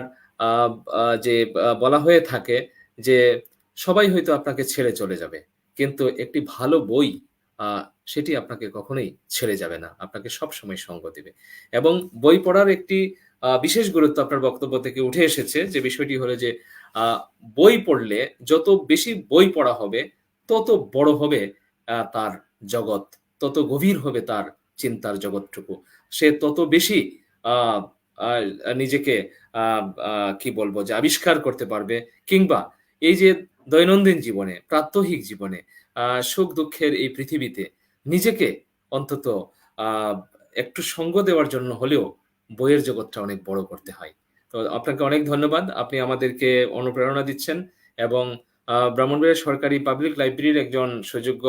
Speaker 1: যে বলা হয়ে থাকে যে সবাই হয়তো আপনাকে ছেড়ে চলে যাবে, কিন্তু একটি ভালো বই সেটি আপনাকে কখনোই ছেড়ে যাবে না, আপনাকে সব সময় সঙ্গ দিবে। এবং বই পড়ার একটি বিশেষ গুরুত্ব আপনার বক্তব্য থেকে উঠে এসেছে, যে বিষয়টি হলো যে বই পড়লে যত বেশি বই পড়া হবে তত বড় হবে তার জগৎ, তত গভীর হবে তার চিন্তার জগৎটুকু। সে তত বেশি আহ আহ, নিজেকে কি বলবো যে আবিষ্কার করতে পারবে, কিংবা এই যে দৈনন্দিন জীবনে, প্রাত্যহিক জীবনে, সুখ দুঃখের এই পৃথিবীতে নিজেকে অন্তত আহ একটু সঙ্গ দেওয়ার জন্য হলেও বইয়ের জগৎটা অনেক বড় করতে হয়। তো আপনাকে অনেক ধন্যবাদ, আপনি আমাদেরকে অনুপ্রেরণা দিচ্ছেন এবং ব্রাহ্মণবাড়িয়া সরকারি পাবলিক লাইব্রেরির একজন সুযোগ্য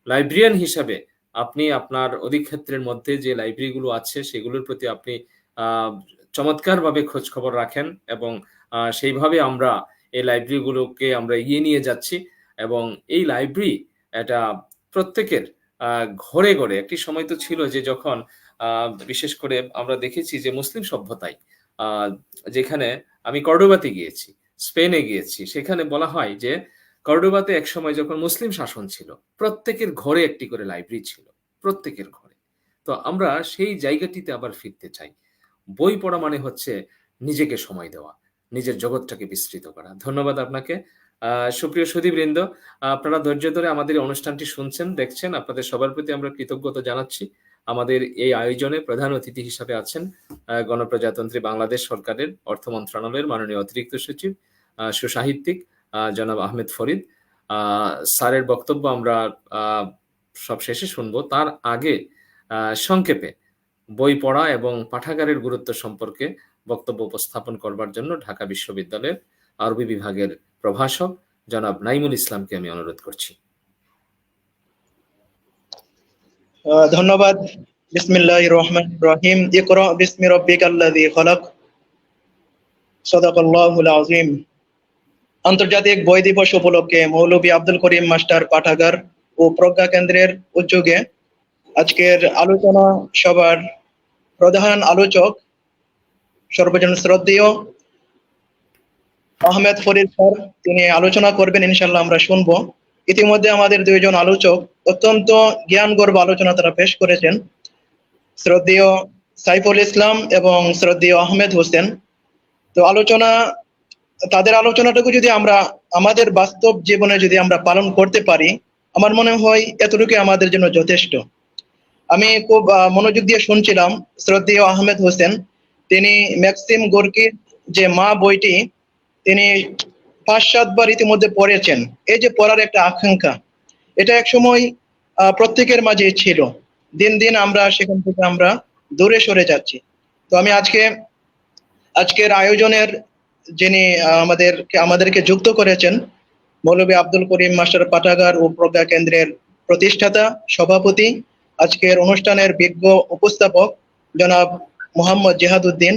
Speaker 1: লাইব্রেরিয়ান হিসাবে আপনি আপনার অধিক্ষেত্রের মধ্যে যে লাইব্রেরিগুলো আছে সেগুলোর প্রতি আপনি আহ চমৎকারভাবে খোঁজ খবর রাখেন এবং সেইভাবে আমরা এই লাইব্রেরিগুলোকে আমরা এগিয়ে নিয়ে যাচ্ছি। এবং এই লাইব্রেরি এটা প্রত্যেকের ঘরে ঘরে, একটি সময় তো ছিল যে যখন বিশেষ করে আমরা দেখেছি যে মুসলিম সভ্যতায়, যেখানে আমি কর্ডোবাতে গিয়েছি, স্পেনে গিয়েছি, সেখানে বলা হয় যে কর্ডোবাতে এক সময় যখন মুসলিম শাসন ছিল, প্রত্যেকের ঘরে একটি করে লাইব্রেরি ছিল, প্রত্যেকের ঘরে। তো আমরা সেই জায়গাটিতে আবার ফিরতে চাই। বই পড়া মানে হচ্ছে নিজেকে সময় দেওয়া, নিজের জগৎটাকে বিস্তৃত করা। ধন্যবাদ আপনাকে। সুপ্রিয় সুধীবৃন্দ, আপনারা ধৈর্য ধরে আমাদের এই অনুষ্ঠানটি শুনছেন, দেখছেন। আপনাদের সবার প্রতি আমরা কৃতজ্ঞতা জানাচ্ছি। আমাদের এই আয়োজনে প্রধান অতিথি হিসাবে আছেন গণপ্রজাতন্ত্রী বাংলাদেশ সরকারের অর্থ মন্ত্রণালয়ের মাননীয় অতিরিক্ত সচিব, সুসাহিত্যিক জনাব আহমেদ ফরিদ। স্যারের বক্তব্য আমরা সব শেষে শুনবো। তার আগে সংক্ষেপে বই পড়া এবং পাঠাগারের গুরুত্ব সম্পর্কে বক্তব্য উপস্থাপন করবার জন্য ঢাকা বিশ্ববিদ্যালয়ের আরবি বিভাগের প্রভাষক জনাব নাইমুল ইসলামকে আমি অনুরোধ করছি।
Speaker 4: ধন্যবাদ। বিসমিল্লাহির রহমানির রহিম। ইকরা বিসমি রাব্বিকাল্লাযী খলাক। সাদাকাল্লাহুল আযীম। আন্তর্জাতিক বই দিবস উপলক্ষে মৌলভী আব্দুল করিম মাস্টার পাঠাগার ও প্রজ্ঞা কেন্দ্রের উদ্যোগে আজকের আলোচনা সভার প্রধান আলোচক সর্বজন শ্রদ্ধেয় আহমেদ ফরিদ স্যার, তিনি আলোচনা করবেন, ইনশাআল্লাহ আমরা শুনবো। ইতিমধ্যে আমাদের দুইজন আলোচক অত্যন্ত জ্ঞানগর্ভ আলোচনা তারা পেশ করেছেন, শ্রদ্ধেয় সাইফুল ইসলাম এবং শ্রদ্ধেয় আহমেদ হোসেন। তো তাদের আলোচনাটুকু যদি আমরা আমাদের বাস্তব জীবনে যদি আমরা পালন করতে পারি, আমার মনে হয় এতটুকু আমাদের জন্য যথেষ্ট। আমি খুব মনোযোগ দিয়ে শুনছিলাম শ্রদ্ধেয় আহমেদ হোসেন, তিনি ম্যাক্সিম গোর্কির যে মা বইটি তিনি 5-7 বার ইতিমধ্যে পড়েছেন। এই যে পড়ার একটা আকাঙ্ক্ষা, এটা এক সময় প্রত্যেকের মাঝে ছিল। দিন দিন আমরা সেখান থেকে আমরা দূরে সরে যাচ্ছি। তো আমি আজকের আয়োজনের যিনি আমাদেরকে যুক্ত করেছেন, মৌলভী আব্দুল করিম মাস্টার পাঠাগার ও প্রজ্ঞা কেন্দ্রের প্রতিষ্ঠাতা সভাপতি, আজকের অনুষ্ঠানের বিজ্ঞ উপস্থাপক জনাব মোহাম্মদ জিহাদউদ্দিন,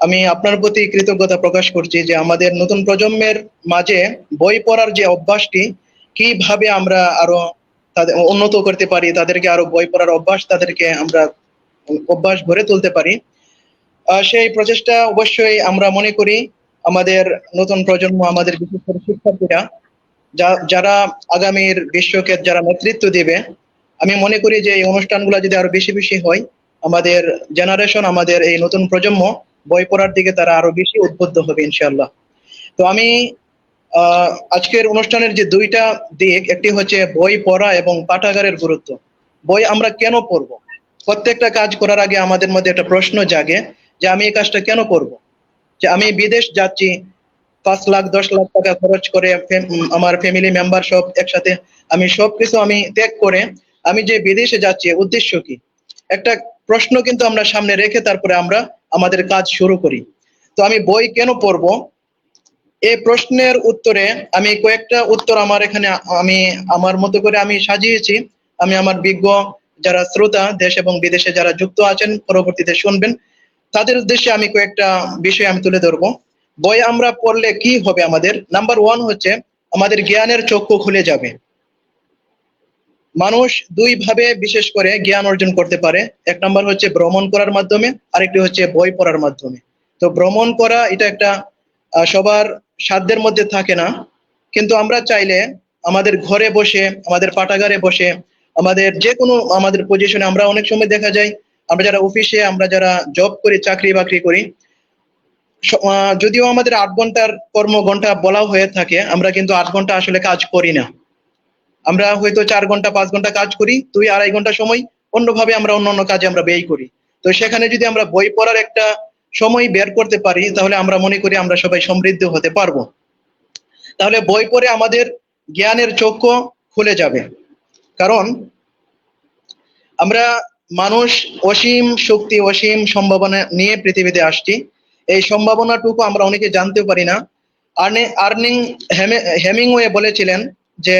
Speaker 4: আমি আপনার প্রতি কৃতজ্ঞতা প্রকাশ করছি যে আমাদের নতুন প্রজন্মের মাঝে বই পড়ার যে অভ্যাসটি কিভাবে আমরা আরো তাদের উন্নত করতে পারি, তাদেরকে আরো বই পড়ার তাদেরকে আমরা অভ্যাস গড়ে তুলতে পারি, সেই প্রচেষ্টা অবশ্যই আমরা মনে করি আমাদের নতুন প্রজন্ম, আমাদের বিশেষ করে শিক্ষার্থীরা যারা আগামীর বিশ্বকে যারা নেতৃত্ব দিবে, আমি মনে করি যে এই অনুষ্ঠানগুলো যদি আরো বেশি বেশি হয়, আমাদের জেনারেশন, আমাদের এই নতুন প্রজন্ম বই পড়ার দিকে তারা আরো বেশি উদ্বুদ্ধ হবে ইনশাআল্লাহ। তো আমি আজকের অনুষ্ঠানের যে দুইটা দিক, একটি হচ্ছে বই পড়া এবং পাঠাগারের গুরুত্ব। বই আমরা কেন পড়বো? প্রত্যেকটা কাজ করার আগে আমাদের মধ্যে একটা প্রশ্ন জাগে যে আমি এই কাজটা কেন করব? যে আমি বিদেশ যাচ্ছি, 5 লাখ 10 লাখ টাকা খরচ করে আমার ফ্যামিলি মেম্বার সব একসাথে, আমি সবকিছু আমি ত্যাগ করে আমি যে বিদেশে যাচ্ছি, উদ্দেশ্য কি? একটা প্রশ্ন কিন্তু আমরা সামনে রেখে তারপরে আমরা আমাদের কাজ শুরু করি। তো আমি বই কেন পড়বো, এই প্রশ্নের উত্তরে আমি কয়েকটা উত্তর আমি আমার মতো করে আমি সাজিয়েছি। আমি আমার বিজ্ঞ যারা শ্রোতা দেশ এবং বিদেশে যারা যুক্ত আছেন, পরবর্তীতে শুনবেন, তাদের উদ্দেশ্যে আমি কয়েকটা বিষয় আমি তুলে ধরবো। বই আমরা পড়লে কি হবে আমাদের? নাম্বার 1 হচ্ছে আমাদের জ্ঞানের চক্ষু খুলে যাবে। মানুষ দুই ভাবে বিশেষ করে জ্ঞান অর্জন করতে পারে। এক নাম্বার হচ্ছে ভ্রমণ করার মাধ্যমে, আরেকটি হচ্ছে বই পড়ার মাধ্যমে। তো ভ্রমণ করা এটা একটা সবার সাধ্যের মধ্যে থাকে না, কিন্তু আমরা চাইলে আমাদের ঘরে বসে, আমাদের পাঠাগারে বসে, আমাদের যে কোনো আমাদের পজিশনে, আমরা অনেক সময় দেখা যায় আমরা যারা অফিসে, আমরা যারা জব করি, চাকরি বাকরি করি, যদিও আমাদের 8 ঘন্টার কর্মঘণ্টা বলা হয়ে থাকে, আমরা কিন্তু 8 ঘন্টা আসলে কাজ করি না। আমরা হয়তো 4 ঘন্টা 5 ঘন্টা কাজ করি, 2-2.5 ঘন্টা সময় অন্যভাবে আমরা অন্য কাজে আমরা ব্যয় করি। তো সেখানে যদি আমরা বই পড়ার একটা সময় বের করতে পারি, তাহলে আমরা মনে করি আমরা সবাই সমৃদ্ধ হতে পারবো। তাহলে বই পড়ে আমাদের জ্ঞানের চক্ষু খুলে যাবে। কারণ আমরা মানুষ অসীম শক্তি, অসীম সম্ভাবনা নিয়ে পৃথিবীতে আসছি। এই সম্ভাবনাটুকু আমরা অনেকে জানতে পারি না। হেমিংওয়ে বলেছিলেন যে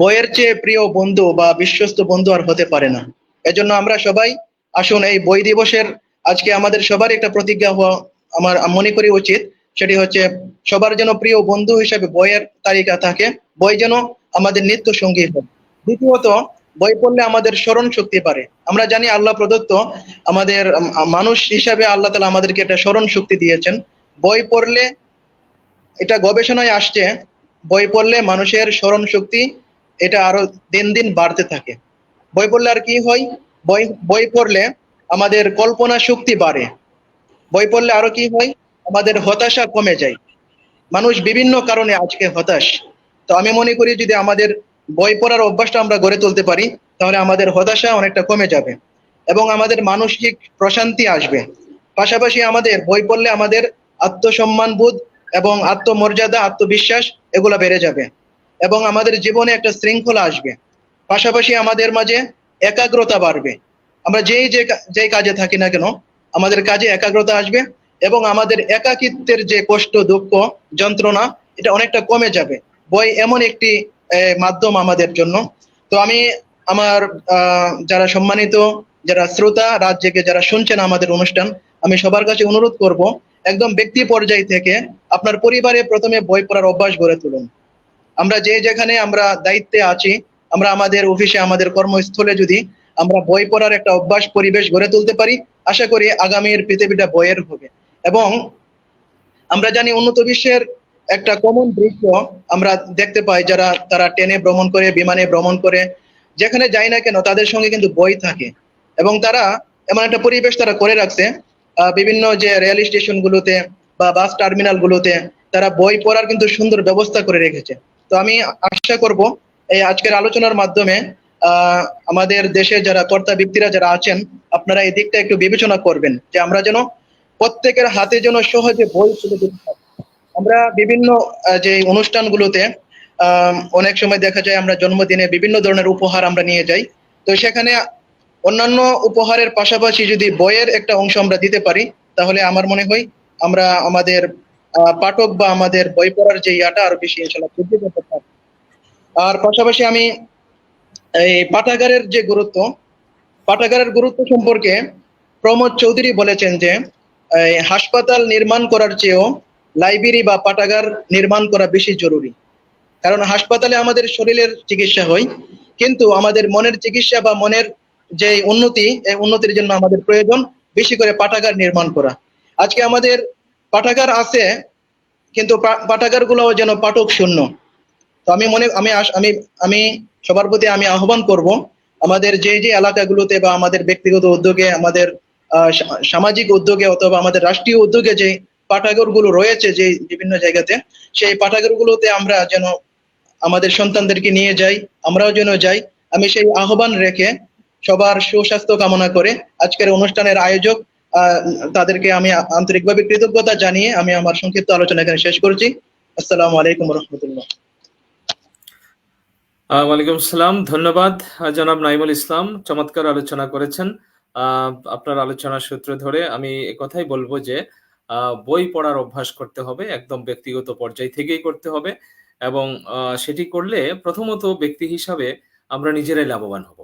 Speaker 4: বইয়ের চেয়ে প্রিয় বন্ধু বা বিশ্বস্ত বন্ধু আর হতে পারে না। এজন্য আমরা সবাই আসুন, এই বই দিবসের আজকে আমাদের সবার একটা প্রতিজ্ঞা হওয়া আমার মনে করি উচিত। সেটি হচ্ছে সবার যেন প্রিয় বন্ধু হিসেবে বইয়ের তালিকা থাকে, বই যেন আমাদের নিত্য সঙ্গী হয়। দ্বিতীয়ত, বই পড়লে আমাদের স্মরণ শক্তি বাড়ে। আমরা জানি আল্লাহ প্রদত্ত, আমাদের মানুষ হিসাবে আল্লাহ তাআলা আমাদেরকে একটা স্মরণ শক্তি দিয়েছেন। বই পড়লে, এটা গবেষণায় আসছে, বই পড়লে মানুষের স্মরণ শক্তি এটা আরো দিন দিন বাড়তে থাকে। বই পড়লে আর কি হয়? বই পড়লে আমাদের কল্পনা শক্তি বাড়ে। বই পড়লে আরো কি হয়? আমাদের হতাশা কমে যায়। মানুষ বিভিন্ন কারণে আজকে হতাশ। তো আমি মনে করি যদি আমাদের বই পড়ার অভ্যাসটা আমরা গড়ে তুলতে পারি, তাহলে আমাদের হতাশা অনেকটা কমে যাবে এবং আমাদের মানসিক প্রশান্তি আসবে। পাশাপাশি আমাদের বই পড়লে আমাদের আত্মসম্মান বোধ এবং আত্মমর্যাদা, আত্মবিশ্বাস এগুলা বেড়ে যাবে এবং আমাদের জীবনে একটা শৃঙ্খলা আসবে। পাশাপাশি আমাদের মাঝে একাগ্রতা বাড়বে। আমরা যেই কাজে থাকি না কেন, আমাদের কাজে একাগ্রতা আসবে এবং আমাদের একাকিত্বের যে কষ্ট, দুঃখ, যন্ত্রণা, এটা অনেকটা কমে যাবে। বই এমন একটি মাধ্যম আমাদের জন্য। তো আমি আমার যারা সম্মানিত, যারা শ্রোতা, রাত জেগে যারা শুনছেন আমাদের অনুষ্ঠান, আমি সবার কাছে অনুরোধ করব, একদম ব্যক্তি পর্যায় থেকে আপনার পরিবারে প্রথমে বই পড়ার অভ্যাস গড়ে তুলুন। আমরা যেখানে আমরা দায়িত্বে আছি, আমরা আমাদের অফিসে, আমাদের কর্মস্থলে যদি আমরা বই পড়ার একটা অভ্যাস পরিবেশ গড়ে তুলতে পারি, আশা করি আগামীর পৃথিবীটা বইয়ের হবে। এবং আমরা জানি উন্নত বিশ্বের একটা কমন দৃশ্য আমরা দেখতে পাই, তারা ট্রেনে ভ্রমণ করে, বিমানে ভ্রমণ করে, যেখানে যায় না কেন তাদের সঙ্গে কিন্তু বই থাকে এবং তারা এমন একটা পরিবেশ তারা করে রাখছে, বিভিন্ন যে রেল স্টেশন গুলোতে বা বাস টার্মিনাল গুলোতে তারা বই পড়ার কিন্তু সুন্দর ব্যবস্থা করে রেখেছে। তো আমি আশা করব এই আজকের আলোচনার মাধ্যমে আমাদের দেশে যারা কর্তা ব্যক্তিরা যারা আছেন, আপনারা এই দিকটা একটু বিবেচনা করবেন যে আমরা যেন প্রত্যেকের হাতে যেন সহজে বই তুলে দিতে পারি। আমরা বিভিন্ন যে অনুষ্ঠানগুলোতে অনেক সময় দেখা যায় আমরা জন্মদিনে বিভিন্ন ধরনের উপহার আমরা নিয়ে যাই। তো সেখানে অন্যান্য উপহারের পাশাপাশি যদি বইয়ের একটা অংশ আমরা দিতে পারি, তাহলে আমার মনে হয় আমরা আমাদের পাঠক বা আমাদের বই পড়ার যে ইয়াটা আরো বেশি ইনশাআল্লাহ বৃদ্ধি করতে পারবো। আর পাশাপাশি আমি এই পাঠাগারের গুরুত্ব সম্পর্কে প্রমোদ চৌধুরী বলেছেন যে হাসপাতাল নির্মাণ করার চেয়েও লাইব্রেরি বা পাঠাগার নির্মাণ করা বেশি জরুরি। কারণ হাসপাতালে আমাদের শরীরের চিকিৎসা হয়, কিন্তু আমাদের মনের চিকিৎসা বা মনের যে উন্নতি, এই উন্নতির জন্য আমাদের প্রয়োজন বেশি করে পাঠাগার নির্মাণ করা। আজকে আমাদের পাঠাগার আছে, কিন্তু পাঠাগার গুলো যেন পাঠক শূন্য। তো আমি সবার প্রতি আমি আহ্বান করব, আমাদের যে এলাকাগুলোতে বা আমাদের ব্যক্তিগত উদ্যোগে, আমাদের সামাজিক উদ্যোগে অথবা আমাদের রাষ্ট্রীয় উদ্যোগে যে পাঠাগার গুলো রয়েছে যে বিভিন্ন জায়গাতে, সেই পাঠাগার গুলোতে আমরা যেন আমাদের সন্তানদেরকে নিয়ে যাই, আমরাও যেন যাই। আমি সেই আহ্বান রেখে সবার সুস্বাস্থ্য কামনা করে আজকের অনুষ্ঠানের আয়োজক তাদেরকে আমি আন্তরিকভাবে কৃতজ্ঞতা জানিয়ে আমি আমার সংক্ষিপ্ত আলোচনা এখানে শেষ করছি। আসসালামু আলাইকুম রহমতুল্লাহ।
Speaker 1: ওয়ালাইকুম আসসালাম। ধন্যবাদ জনাব নাইমুল ইসলাম, চমৎকার আলোচনা করেছেন। আপনার আলোচনার সূত্র ধরে আমি একথাই বলবো যে বই পড়ার অভ্যাস করতে হবে, একদম ব্যক্তিগত পর্যায় থেকেই করতে হবে এবং সেটি করলে প্রথমত ব্যক্তি হিসাবে আমরা নিজেরাই লাভবান হব।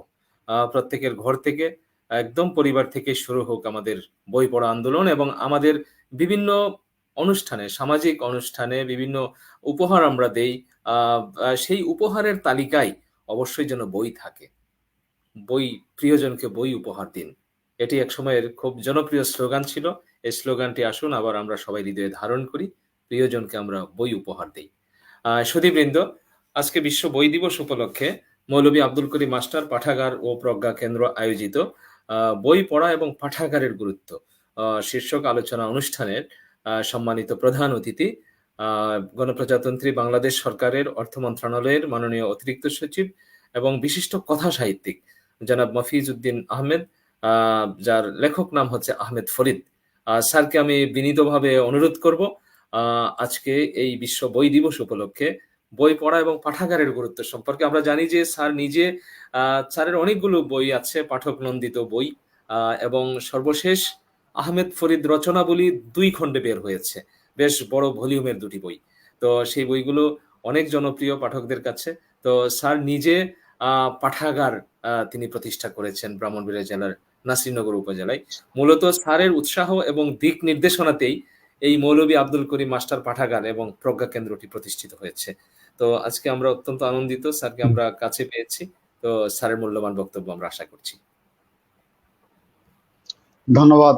Speaker 1: প্রত্যেকের ঘর থেকে, একদম পরিবার থেকে শুরু হোক আমাদের বই পড়া আন্দোলন এবং আমাদের বিভিন্ন অনুষ্ঠানে, সামাজিক অনুষ্ঠানে বিভিন্ন উপহার আমরা দেই, সেই উপহারের তালিকায় অবশ্যই যেন বই থাকে। বই, প্রিয়জনকে বই উপহার দিন। এটি এক সময়ের খুব জনপ্রিয় স্লোগান ছিল। এই স্লোগানটি আসুন আবার আমরা সবাই হৃদয়ে ধারণ করি, প্রিয়জনকে আমরা বই উপহার দিই। সুধীবৃন্দ, আজকে বিশ্ব বই দিবস উপলক্ষে মৌলভী আব্দুল করিম মাস্টার পাঠাগার ও প্রজ্ঞা কেন্দ্র আয়োজিত বই পড়া এবং পাঠাগারের গুরুত্ব শীর্ষক আলোচনা অনুষ্ঠানের সম্মানিত প্রধান অতিথি গণপ্রজাতন্ত্রী বাংলাদেশ সরকারের অর্থ মন্ত্রণালয়ের মাননীয় অতিরিক্ত সচিব এবং বিশিষ্ট কথা সাহিত্যিক জনাব মফিজ উদ্দিন আহমেদ, যার লেখক নাম হচ্ছে আহমেদ ফরিদ। স্যারকে আমি বিনীতভাবে অনুরোধ করব আজকে এই বিশ্ব বই দিবস উপলক্ষে বই পড়া এবং পাঠাগারের গুরুত্ব সম্পর্কে। আমরা জানি যে স্যারের অনেকগুলো বই আছে, পাঠক নন্দিত বই, এবং সর্বশেষ আহমেদ ফরিদ রচনাবলী 2 খণ্ডে বের হয়েছে, বেশ বড় ভলিউমের 2টি বই। তো সেই বইগুলো অনেক জনপ্রিয় পাঠকদের কাছে। তো স্যার নিজে পাঠাগার তিনি প্রতিষ্ঠা করেছেন ব্রাহ্মণবাড়িয়া জেলার নাসিরনগর উপজেলায়। মূলত স্যারের উৎসাহ এবং দিক নির্দেশনাতেই এই মৌলভী আব্দুল করিম মাস্টার পাঠাগার এবং প্রজ্ঞা কেন্দ্রটি প্রতিষ্ঠিত হয়েছে। তো আজকে আমরা অত্যন্ত আনন্দিত, স্যারকে আমরা কাছে পেয়েছি। তো স্যারের মূল্যবান বক্তব্য আমরা আশা করছি।
Speaker 5: ধন্যবাদ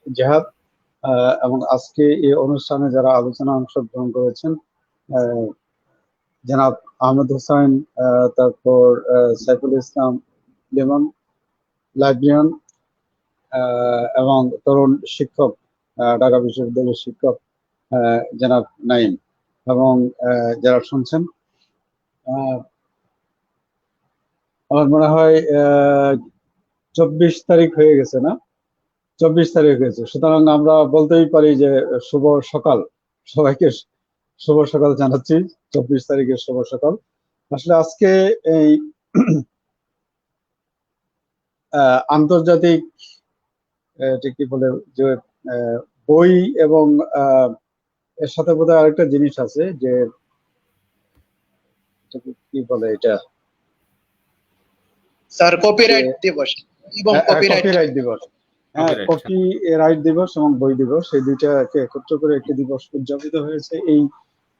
Speaker 5: জেহাদ। এবং আজকে এই অনুষ্ঠানে যারা আলোচনা অংশগ্রহণ করেছেন, জনাব আহমেদ হোসেন, তারপর সাইফুল ইসলাম লিমন, লাইব্রেরিয়ান এবং তরুণ শিক্ষক ঢাকা বিশ্ববিদ্যালয়ের শিক্ষক জনাব নাঈম, এবং যারা শুনছেন, আমার মনে হয় 24 তারিখ হয়ে গেছে, না? 24 তারিখ হয়েছে, সুতরাং আমরা বলতেই পারি যে শুভ সকাল, সবাইকে শুভ সকাল জানাচ্ছি। 24 তারিখের শুভ সকাল। আসলে আজকে এই আন্তর্জাতিক এটা কি বলে যে বই এবং এর সাথে বোধহয় আরেকটা জিনিস আছে যে কি বলে এটা,
Speaker 4: স্যার কপিরাইট দিবস এবং
Speaker 5: কপিরাইট দিবস। হ্যাঁ, কপিরাইট দিবস এবং বই দিবস, এই দুইটাকে একত্র করে একটি দিবস উদযাপিত হয়েছে। এই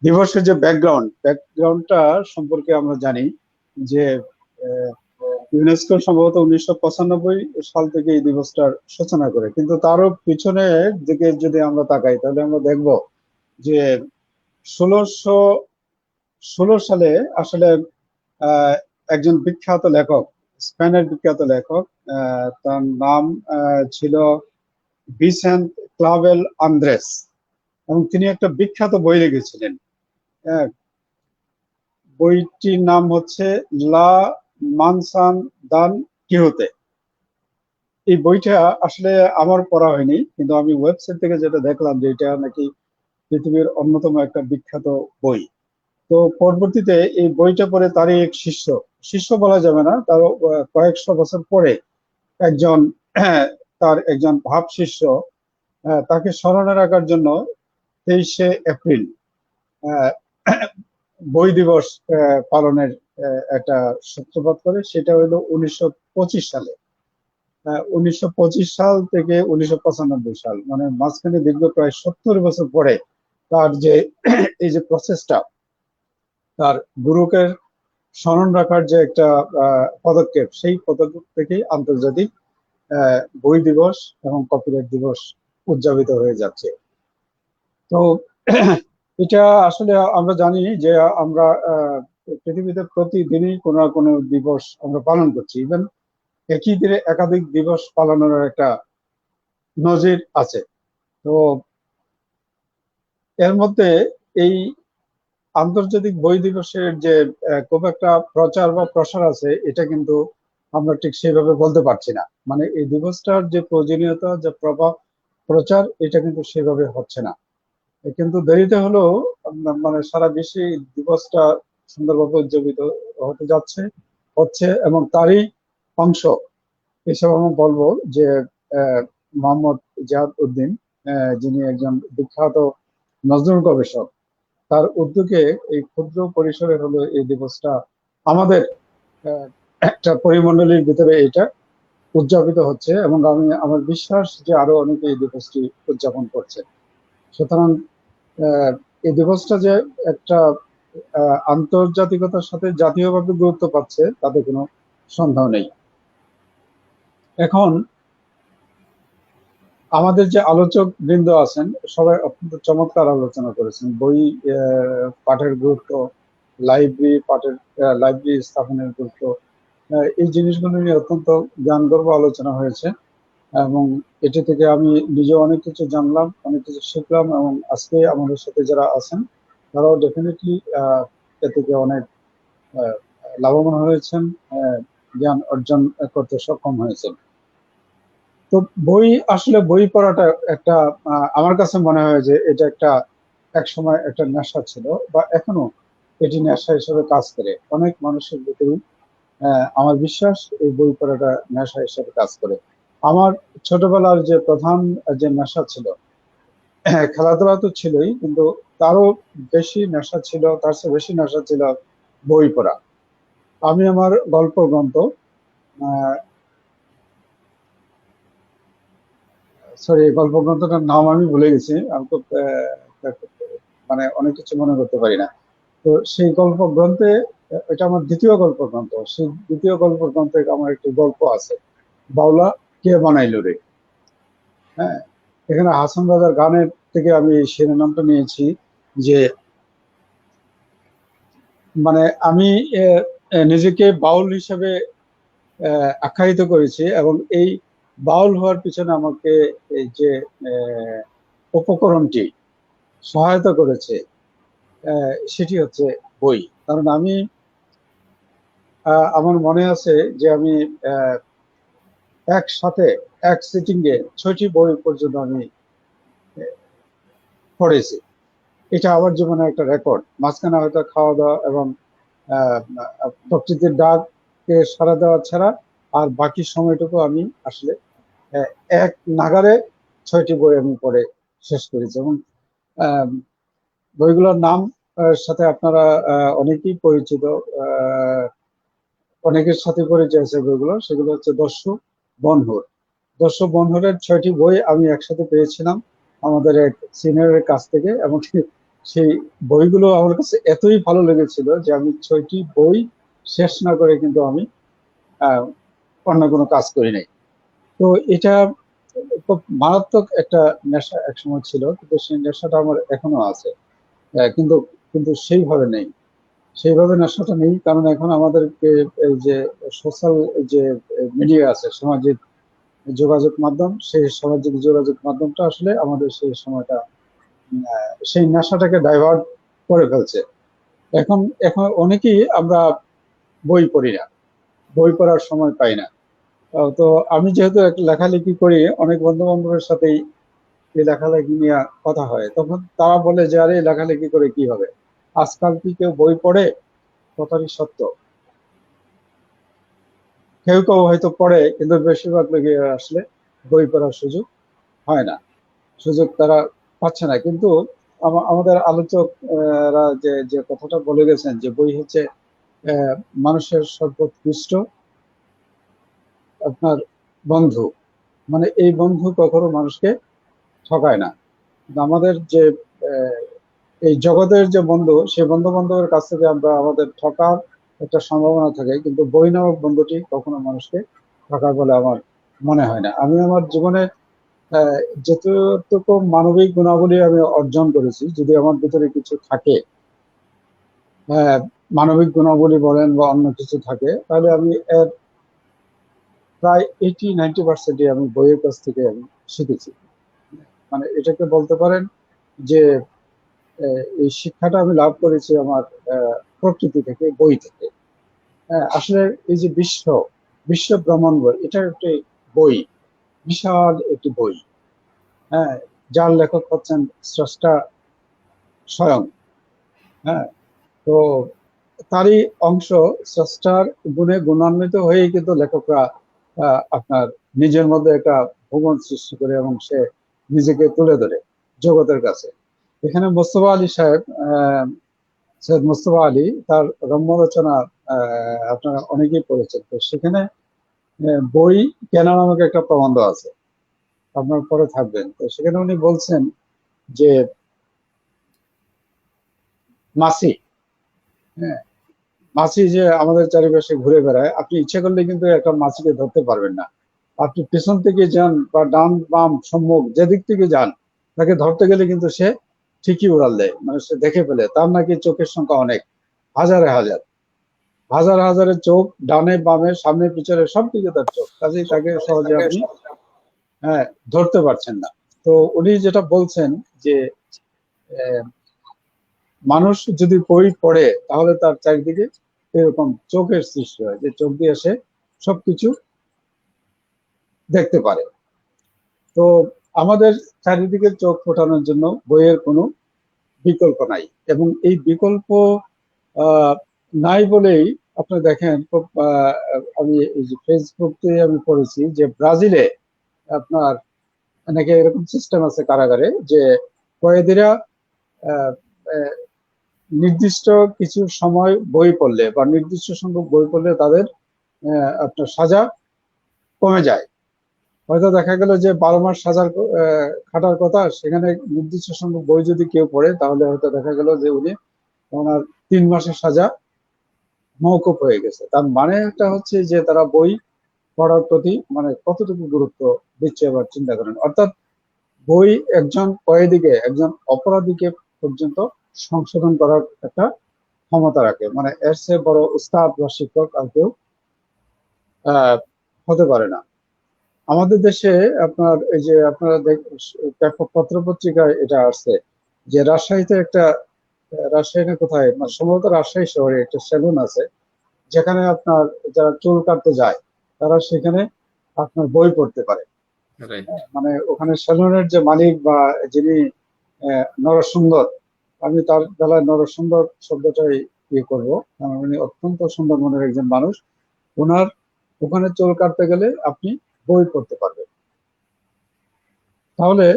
Speaker 5: দিবসের যে ব্যাকগ্রাউন্ডটা সম্পর্কে আমরা জানি যে ইউনেস্কো সম্ভবত 1995 সাল থেকে এই দিবসটার সূচনা করে, কিন্তু তারও পিছনের দিকে যদি আমরা তাকাই তাহলে আমরা দেখব যে 1616 সালে আসলে একজন বিখ্যাত লেখক, স্পেনের বিখ্যাত লেখক, তার নাম ছিল ভিসেন্ট ক্লাভেল আন্দ্রেস, এবং তিনি একটা বিখ্যাত বই লিখেছিলেন। বইটির নাম হচ্ছে লা মানসান দান কিহোতে। এই বইটা আসলে আমার পড়া হয়নি, কিন্তু আমি ওয়েবসাইট থেকে যেটা দেখলাম যে এটা নাকি পৃথিবীর অন্যতম একটা বিখ্যাত বই। তো পরবর্তীতে এই বইটা পড়ে তারই এক শিষ্য বলা যাবে না, তার কয়েকশো বছর পরে তার একজন ভাব শিষ্য তাকে স্মরণে রাখার জন্য 23শে এপ্রিল বই দিবস পালনের একটা সূত্রপাত করে। সেটা হলো 1925 সালে। 1925 সাল থেকে 1995 সাল, মানে মাঝখানে দীর্ঘ প্রায় 70 বছর পরে তার যে এই যে প্রসেসটা, তার গুরুকে স্মরণ রাখার যে একটা পদক্ষেপ, সেই পদক্ষেপ থেকেই আন্তর্জাতিক বই দিবস এবং কপিরাইট দিবস উদযাপিত হয়ে যাচ্ছে। তো এটা আসলে আমরা জানি যে আমরা পৃথিবীতে প্রতিদিনই কোনো না কোনো দিবস আমরা পালন করছি। ইভেন একই দিনে একাধিক দিবস পালনের একটা নজির আছে। তো এর মধ্যে এই আন্তর্জাতিক বই দিবসের যে খুব একটা প্রচার বা প্রসার আছে, এটা কিন্তু আমরা ঠিক সেভাবে বলতে পারছি না। মানে এই দিবসটার যে প্রয়োজনীয়তা, যে প্রভাব, প্রচার, এটা কিন্তু সেভাবে হচ্ছে না। কিন্তু দেরিতে হলেও মানে সারা বিশ্বে দিবসটা সুন্দরভাবে উদযাপিত হচ্ছে, এবং তারই অংশ হিসেবে আমি বলবো যে মোহাম্মদ জিয়াদ উদ্দিন, যিনি একজন বিখ্যাত নজরুল গবেষক, তার উদ্যোগে এই ক্ষুদ্র পরিসরে হলো এই দিবসটা আমাদের একটা পরিমণ্ডলীর ভিতরে এটা উদযাপিত হচ্ছে, এবং আমার বিশ্বাস যে আরো অনেকে এই দিবসটি উদযাপন করছে। সুতরাং এই দিবসটা যে একটা আন্তর্জাতিকতার সাথে জাতীয়ভাবে গুরুত্ব পাচ্ছে তাতে কোনো সন্দেহ নেই। এখন আমাদের যে আলোচক বৃন্দ আছেন সবাই অত্যন্ত চমৎকার আলোচনা করেছেন। বই পাঠের গুরুত্ব, লাইব্রেরি স্থাপনের গুরুত্ব, এই জিনিসগুলো নিয়ে অত্যন্ত জ্ঞানগর্ভ আলোচনা হয়েছে, এবং এটি থেকে আমি নিজে অনেক কিছু জানলাম, অনেক কিছু শিখলাম, এবং আজকে আমাদের সাথে যারা আছেন তারাও ডেফিনেটলি এ থেকে অনেক লাভবান হয়েছেন, জ্ঞান অর্জন করতে সক্ষম হয়েছেন। তো বই পড়াটা একটা আমার কাছে মনে হয় যে এটা এক সময় একটা নেশা ছিল, বা এখনো এটি নেশা হিসেবে কাজ করে অনেক মানুষের ভিতরেই। আমার বিশ্বাস এই বই পড়াটা নেশা হিসেবে কাজ করে। আমার ছোটবেলার যে প্রধান যে নেশা ছিল, খেলাধুলা তো ছিলই, কিন্তু তার চেয়ে বেশি নেশা ছিল বই পড়া। আমি আমার গল্প গ্রন্থ, গল্প গ্রন্থটার নাম আমি ভুলে গেছি, আমি তো মানে অনেক কিছু মনে করতে পারি না। তো সেই গল্প গ্রন্থে, এটা আমার দ্বিতীয় গল্প গ্রন্থ, সেই দ্বিতীয় গল্প গ্রন্থে আমার একটি গল্প আছে, বাউলা কে বানাইলো রে। হ্যাঁ, এখানে হাসান রাজার গানের থেকে আমি শিরোনামটা নিয়েছি, যে মানে আমি নিজেকে বাউল হিসেবে আখ্যায়িত করেছি, এবং এই বাউল হওয়ার পিছনে আমাকে এই যে উপকরণটি সহায়তা করেছে সেটি হচ্ছে বই। কারণ আমি আমার মনে আছে যে আমি একসাথে এক সিটিংয়ে 6টি বই পর্যন্ত আমি পড়েছি। এটা আমার জীবনে একটা রেকর্ড। মাঝখানে হয়তো খাওয়া দাওয়া এবং প্রকৃতির ডাককে সাড়া দেওয়া ছাড়া আর বাকি সময়টুকু আমি আসলে এক নাগারে 6টি বই আমি পড়ে শেষ করেছি। এবং বইগুলোর নাম সাথে আপনারা অনেকেই পরিচিত, অনেকের সাথে পরিচয় আছে বইগুলো। সেগুলো হচ্ছে দস্যু বনহুর। দস্যু বনহুরের 6টি বই আমি একসাথে পেয়েছিলাম আমাদের এক সিনিয়রের কাছ থেকে, এবং সেই বইগুলো আমার কাছে এতই ভালো লেগেছিল যে আমি 6টি বই শেষ না করে কিন্তু আমি অন্য কোনো কাজ করি নাই। তো এটা খুব মারাত্মক একটা নেশা একসময় ছিল, কিন্তু সেই নেশাটা আমার এখনো আছে, কিন্তু কিন্তু সেইভাবে নেশাটা নেই। কারণ এখন আমাদেরকে এই যে সোশ্যাল যে মিডিয়া আছে, সামাজিক যোগাযোগ মাধ্যম, সেই সামাজিক যোগাযোগ মাধ্যমটা আসলে আমাদের সেই সময়টা সেই নেশাটাকে ডাইভার্ট করে ফেলছে। এখন এখন অনেকেই আমরা বই পড়ি না, বই পড়ার সময় পাই না। তো আমি যেহেতু লেখালেখি করি, অনেক বন্ধু বান্ধবের সাথেই এই লেখালেখি নিয়ে কথা হয়, তখন তারা বলে যে আরে লেখালেখি করে কি হবে, আজকাল কি কেউ বই পড়ে? কথাটি সত্য। কেউ কেউ হয়তো পড়ে, কিন্তু বেশিরভাগ লোকে আসলে বই পড়ার সুযোগ হয় না, সুযোগ তারা পাচ্ছে না। কিন্তু আমাদের আলোচকরা যে কথাটা বলে গেছেন যে বই হচ্ছে মানুষের সর্বোৎকৃষ্ট আপনার বন্ধু, মানে এই বন্ধু কখনো মানুষকে ঠকায় না। আমাদের যে এই জগতের যে বন্ধু, সেই বন্ধু বান্ধবের কাছ থেকে আমরা আমাদের ঠকার একটা সম্ভাবনা থাকে, কিন্তু বই নামক বন্ধুটি কখনো মানুষকে ঠকায় বলে আমার মনে হয় না। আমি আমার জীবনে যতটুকু মানবিক গুণাবলী আমি অর্জন করেছি, যদি আমার ভিতরে কিছু থাকে, মানবিক গুণাবলী বলেন বা অন্য কিছু থাকে, তাহলে আমি এর প্রায় 80-90% আমি বইয়ের কাছ থেকে আমি শিখেছি। মানে এটাকে বলতে পারেন যে এই শিক্ষাটা আমি লাভ করেছি আমার প্রকৃতি থেকে, বই থেকে। আসলে এই যে বিশ্ব ব্রহ্মাণ্ড, এটা একটি বই, বিশাল একটি বই, হ্যাঁ, যার লেখক হচ্ছেন স্রষ্টা স্বয়ং। হ্যাঁ, তো তারই অংশ, স্রষ্টার গুণে গুণান্বিত হয়েই কিন্তু লেখকরা আপনার নিজের মধ্যে একটা ভুবন সৃষ্টি করে এবং সে নিজেকে তুলে ধরে জগতের কাছে। এখানে মোস্তফা আলী সাহেব, সৈয়দ মোস্তফা আলী, তার রম্য রচনা আপনারা অনেকেই পড়েছেন। তো সেখানে বই কেনা নামক একটা প্রবন্ধ আছে, আপনার পরে থাকবেন। তো সেখানে উনি বলছেন যে মাছি, হ্যাঁ, মাছি যে আমাদের চারিপাশে ঘুরে বেড়ায়, আপনি ইচ্ছা করলে কিন্তু একটা মাছিকে ধরতে পারবেন না। আপনি পেছন থেকে যান বা ডান বাম সম্মুখ যেদিক থেকে যান, তাকে ধরতে গেলে কিন্তু সে ঠিকই উড়াল দেয়, মানে সে দেখে ফেলে। তার নাকি চোখের সংখ্যা অনেক, হাজারে হাজারের চোখ, ডানে বামে সামনে পিছনে সব দিকে তার চোখ, কাজেই তাকে সহজে আপনি ধরতে পারছেন না। তো উনি যেটা বলছেন যে মানুষ যদি বই পড়ে, তাহলে তার চারিদিকে এরকম চোখের সৃষ্টি হয়, যে চোখ দিয়ে সে সবকিছু দেখতে পারে। তো আমাদের চারিদিকে চোখ ফোটানোর জন্য বইয়ের কোনো বিকল্প নাই, এবং এই বিকল্প নাই বলেই আপনি দেখেন, আমি এই যে ফেসবুকে আমি পড়েছি যে ব্রাজিলে আপনার নাকি এরকম সিস্টেম আছে কারাগারে, যে কয়েদিরা নির্দিষ্ট কিছু সময় বই পড়লে বা নির্দিষ্ট সংখ্যক বই পড়লে তাদের আপনার সাজা কমে যায়। হয়তো দেখা গেল যে 12 মাস সাজার খাটার কথা, সেখানে নির্দিষ্ট সংখ্যক বই যদি কেউ পড়ে, তাহলে হয়তো দেখা গেল যে উনি ওনার 3 মাসের সাজা মওকুফ হয়ে গেছে। তার মানে একটা হচ্ছে যে তারা বই পড়ার প্রতি মানে কতটুকু গুরুত্ব দিচ্ছে এবার চিন্তা করেন। অর্থাৎ বই একজন কয়েদিকে, একজন অপরাধীকে পর্যন্ত সংশোধন করার একটা ক্ষমতা রাখে। মানে এর চেয়ে বড় উস্তাদ বা শিক্ষক আর কেউ হতে পারে না। আমাদের দেশে আপনার এই যে আপনারা পত্র পত্রিকায় এটা আসছে যে রাজশাহীতে একটা রাজশাহী কোথায় মানে সম্ভবত রাজশাহী শহরে একটা সেলুন আছে, যেখানে আপনার যারা চুল কাটতে যায় তারা সেখানে আপনার বই পড়তে পারে।
Speaker 1: রাইট।
Speaker 5: মানে ওখানে সেলুনের যে মালিক বা যিনি নরসুন্দর, আমি তার বেলায় নরসুন্দর শব্দটাই ইয়ে করবো, কারণ উনি অত্যন্ত সুন্দর মনের একজন মানুষ। ওনার ওখানে চুল কাটতে গেলে আপনি বই পড়তে পারবেন। তাহলে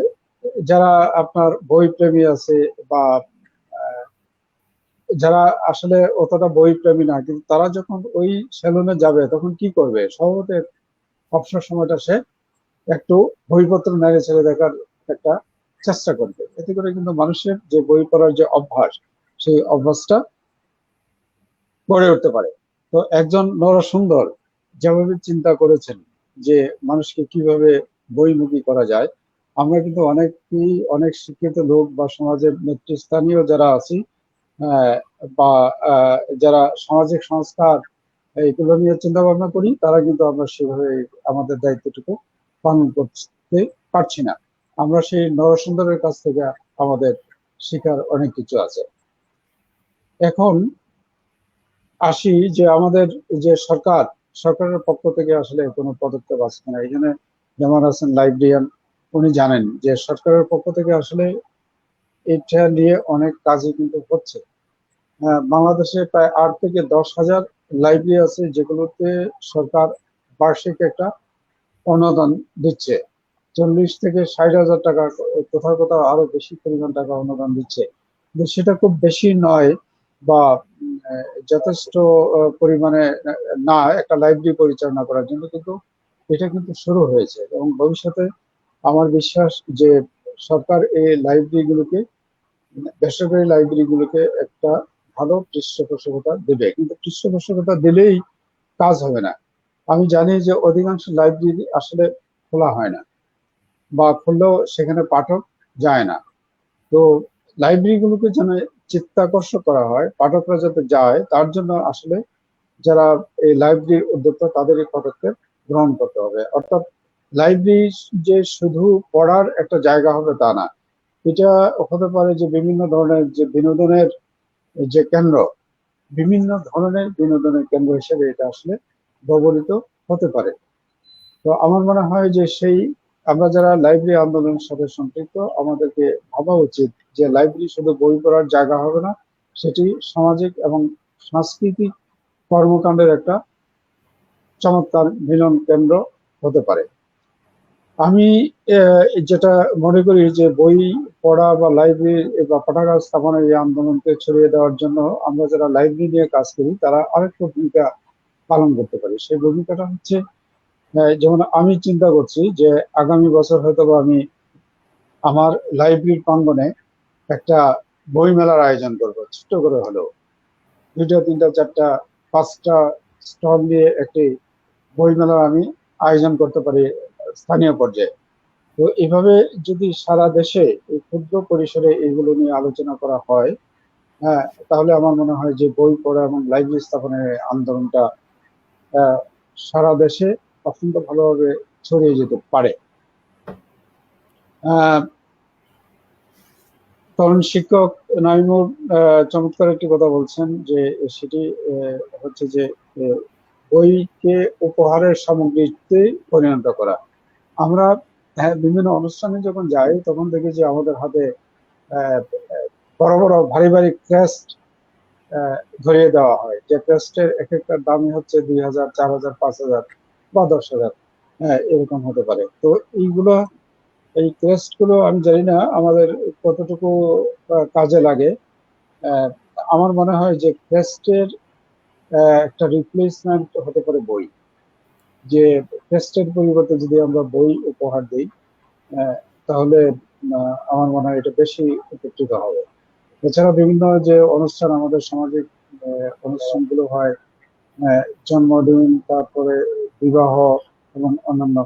Speaker 5: যারা আপনার বই প্রেমী আছে বা আহ, যারা আসলে অতটা বই প্রেমী না, কিন্তু তারা যখন ওই সেলুনে যাবে তখন কি করবে, স্বভাবত অবসর সময়টা সে একটু বইপত্র নেড়ে ছেড়ে দেখার একটা চেষ্টা করবে। এতে করে কিন্তু মানুষের যে বই পড়ার যে অভ্যাস, সেই অভ্যাসটা গড়ে উঠতে পারে। তো একজন নরসুন্দর যেভাবে চিন্তা করেছেন যে মানুষকে কিভাবে বইমুখী করা যায়, আমরা কিন্তু অনেক শিক্ষিত লোক বা সমাজের নেতৃস্থানীয় যারা আছি, আহ, বা যারা সামাজিক সংস্কার এইগুলো নিয়ে চিন্তা ভাবনা করি, তারা কিন্তু আমরা সেভাবে আমাদের দায়িত্বটুকু পালন করতে পারছি না। আমরা সেই নরসুন্দরের কাছ থেকে আমাদের শিখার অনেক কিছু আছে। এখন আসি যে আমাদের যে সরকারের পক্ষ থেকে আসলে কোনো পদক্ষেপ আসছে না। এই জন্য যেমন আছেন লাইব্রেরিয়ান, উনি জানেন যে সরকারের পক্ষ থেকে আসলে এটা নিয়ে অনেক কাজই কিন্তু হচ্ছে। বাংলাদেশে প্রায় 8 থেকে 10 হাজার লাইব্রেরি আছে, যেগুলোতে সরকার বার্ষিক একটা অনুদান দিচ্ছে। 40 থেকে 60 হাজার টাকা, কোথাও কোথাও আরো বেশি পরিমাণ টাকা অনুদান দিচ্ছে। কিন্তু সেটা খুব বেশি নয় বা যথেষ্ট পরিমাণে না একটা লাইব্রেরি পরিচালনা করার জন্য, কিন্তু এটা কিন্তু শুরু হয়েছে এবং ভবিষ্যতে আমার বিশ্বাস যে সরকার এই লাইব্রেরিগুলোকে, বেসরকারি লাইব্রেরিগুলোকে একটা ভালো পৃষ্ঠপোষকতা দেবে। কিন্তু পৃষ্ঠপোষকতা দিলেই কাজ হবে না। আমি জানি যে অধিকাংশ লাইব্রেরি আসলে খোলা হয় না, বা খুললেও সেখানে পাঠক যায় না। তো লাইব্রেরিগুলোকে যেন চিত্তাকর্ষক করা হয়, পাঠকরা যাতে যায়, তার জন্য আসলে যারা এই লাইব্রেরির উদ্যোক্তা তাদের এই পদক্ষেপ গ্রহণ করতে হবে। অর্থাৎ লাইব্রেরি যে শুধু পড়ার একটা জায়গা হবে তা না, এটা হতে পারে যে বিভিন্ন ধরনের যে বিনোদনের যে কেন্দ্র, বিভিন্ন ধরনের বিনোদনের কেন্দ্র হিসেবে এটা আসলে ব্যবহৃত হতে পারে। তো আমার মনে হয় যে আমরা যারা লাইব্রেরি আন্দোলনের সাথে সম্পৃক্ত, আমাদেরকে ভাবা উচিত যে লাইব্রেরি শুধু বই পড়ার জায়গা হবে না, সেটি সামাজিক এবং সাংস্কৃতিক কর্মকাণ্ডের একটা চমৎকার মিলন কেন্দ্র হতে পারে। আমি যেটা মনে করি যে বই পড়া বা লাইব্রেরি বা পাঠাগার স্থাপনের এই আন্দোলনকে ছড়িয়ে দেওয়ার জন্য আমরা যারা লাইব্রেরি নিয়ে কাজ করি তারা আরেকটা ভূমিকা পালন করতে পারি। সেই ভূমিকাটা হচ্ছে, যেমন আমি চিন্তা করছি যে আগামী বছর হয়তো আমি আমার লাইব্রেরির প্রাঙ্গণে একটা বই মেলার আয়োজন করবো, ছোট্ট করে হলেও 2টা 3টা 4টা 5টা স্টল নিয়ে একটি বই মেলার আমি আয়োজন করতে পারি স্থানীয় পর্যায়ে। তো এভাবে যদি সারা দেশে এই ক্ষুদ্র পরিসরে এইগুলো নিয়ে আলোচনা করা হয়, হ্যাঁ, তাহলে আমার মনে হয় যে বই পড়া এবং লাইব্রেরি স্থাপনের আন্দোলনটা সারা দেশে অত্যন্ত ভালোভাবে ছড়িয়ে যেতে পারে। তরুণ শিক্ষক নাইমুর চমৎকার একটি কথা বলছেন, যে সেটি হচ্ছে যে বইকে উপহারের সামগ্রীতে পরিণত করা। আমরা বিভিন্ন অনুষ্ঠানে যখন যাই তখন দেখি যে আমাদের হাতে বড় বড় ভারী ভারী ক্রেস্ট ধরিয়ে দেওয়া হয়, যে ক্রেস্টের এক একটার দামই হচ্ছে 2,000, 4,000, 5,000 বা 10,000, এরকম হতে পারে। তো এই ক্রেস্ট গুলো আমি জানি না আমাদের কতটুকু কাজে লাগে। আমার মনে হয় যে ক্রেস্টের একটা রিপ্লেসমেন্ট হতে পারে বই, যে ক্রেস্টের পরিবর্তে যদি আমরা বই উপহার দিই, তাহলে আমার মনে হয় এটা বেশি উপকৃত হবে। এছাড়া বিভিন্ন যে অনুষ্ঠান, আমাদের সামাজিক অনুষ্ঠানগুলো হয়, জন্মদিন, তারপরে বিবাহ এবং অন্যান্য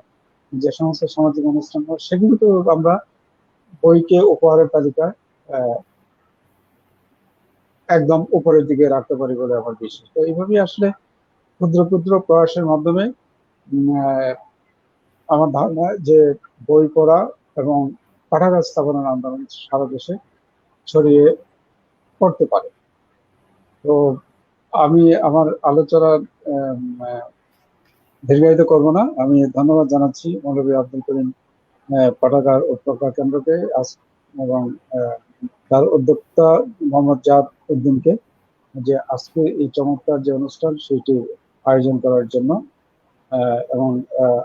Speaker 5: যে সমস্ত সামাজিক অনুষ্ঠান হয়, সেগুলো তো আমরা বইকে উপহারের তালিকায় একদম উপরের দিকে রাখতে পারি বলে আমার বিশ্বাস। তো এইভাবেই আসলে ক্ষুদ্র ক্ষুদ্র প্রয়াসের মাধ্যমে আমার ধারণা যে বই পড়া এবং পাঠাগার স্থাপনের আন্দোলন সারা দেশে ছড়িয়ে পড়তে পারে। তো আমি আমার আলোচনা দীর্ঘায়িত করব না। আমি ধন্যবাদ জানাচ্ছি মৌলভী আব্দুল করিম পাঠাগার ও প্রজ্ঞা কেন্দ্রকে এবং তার উদ্যোক্তা মোহাম্মদ জাহাদ উদ্দিনকে যে আজকে এই চমৎকার যে অনুষ্ঠান সেটি আয়োজন করার জন্য, এবং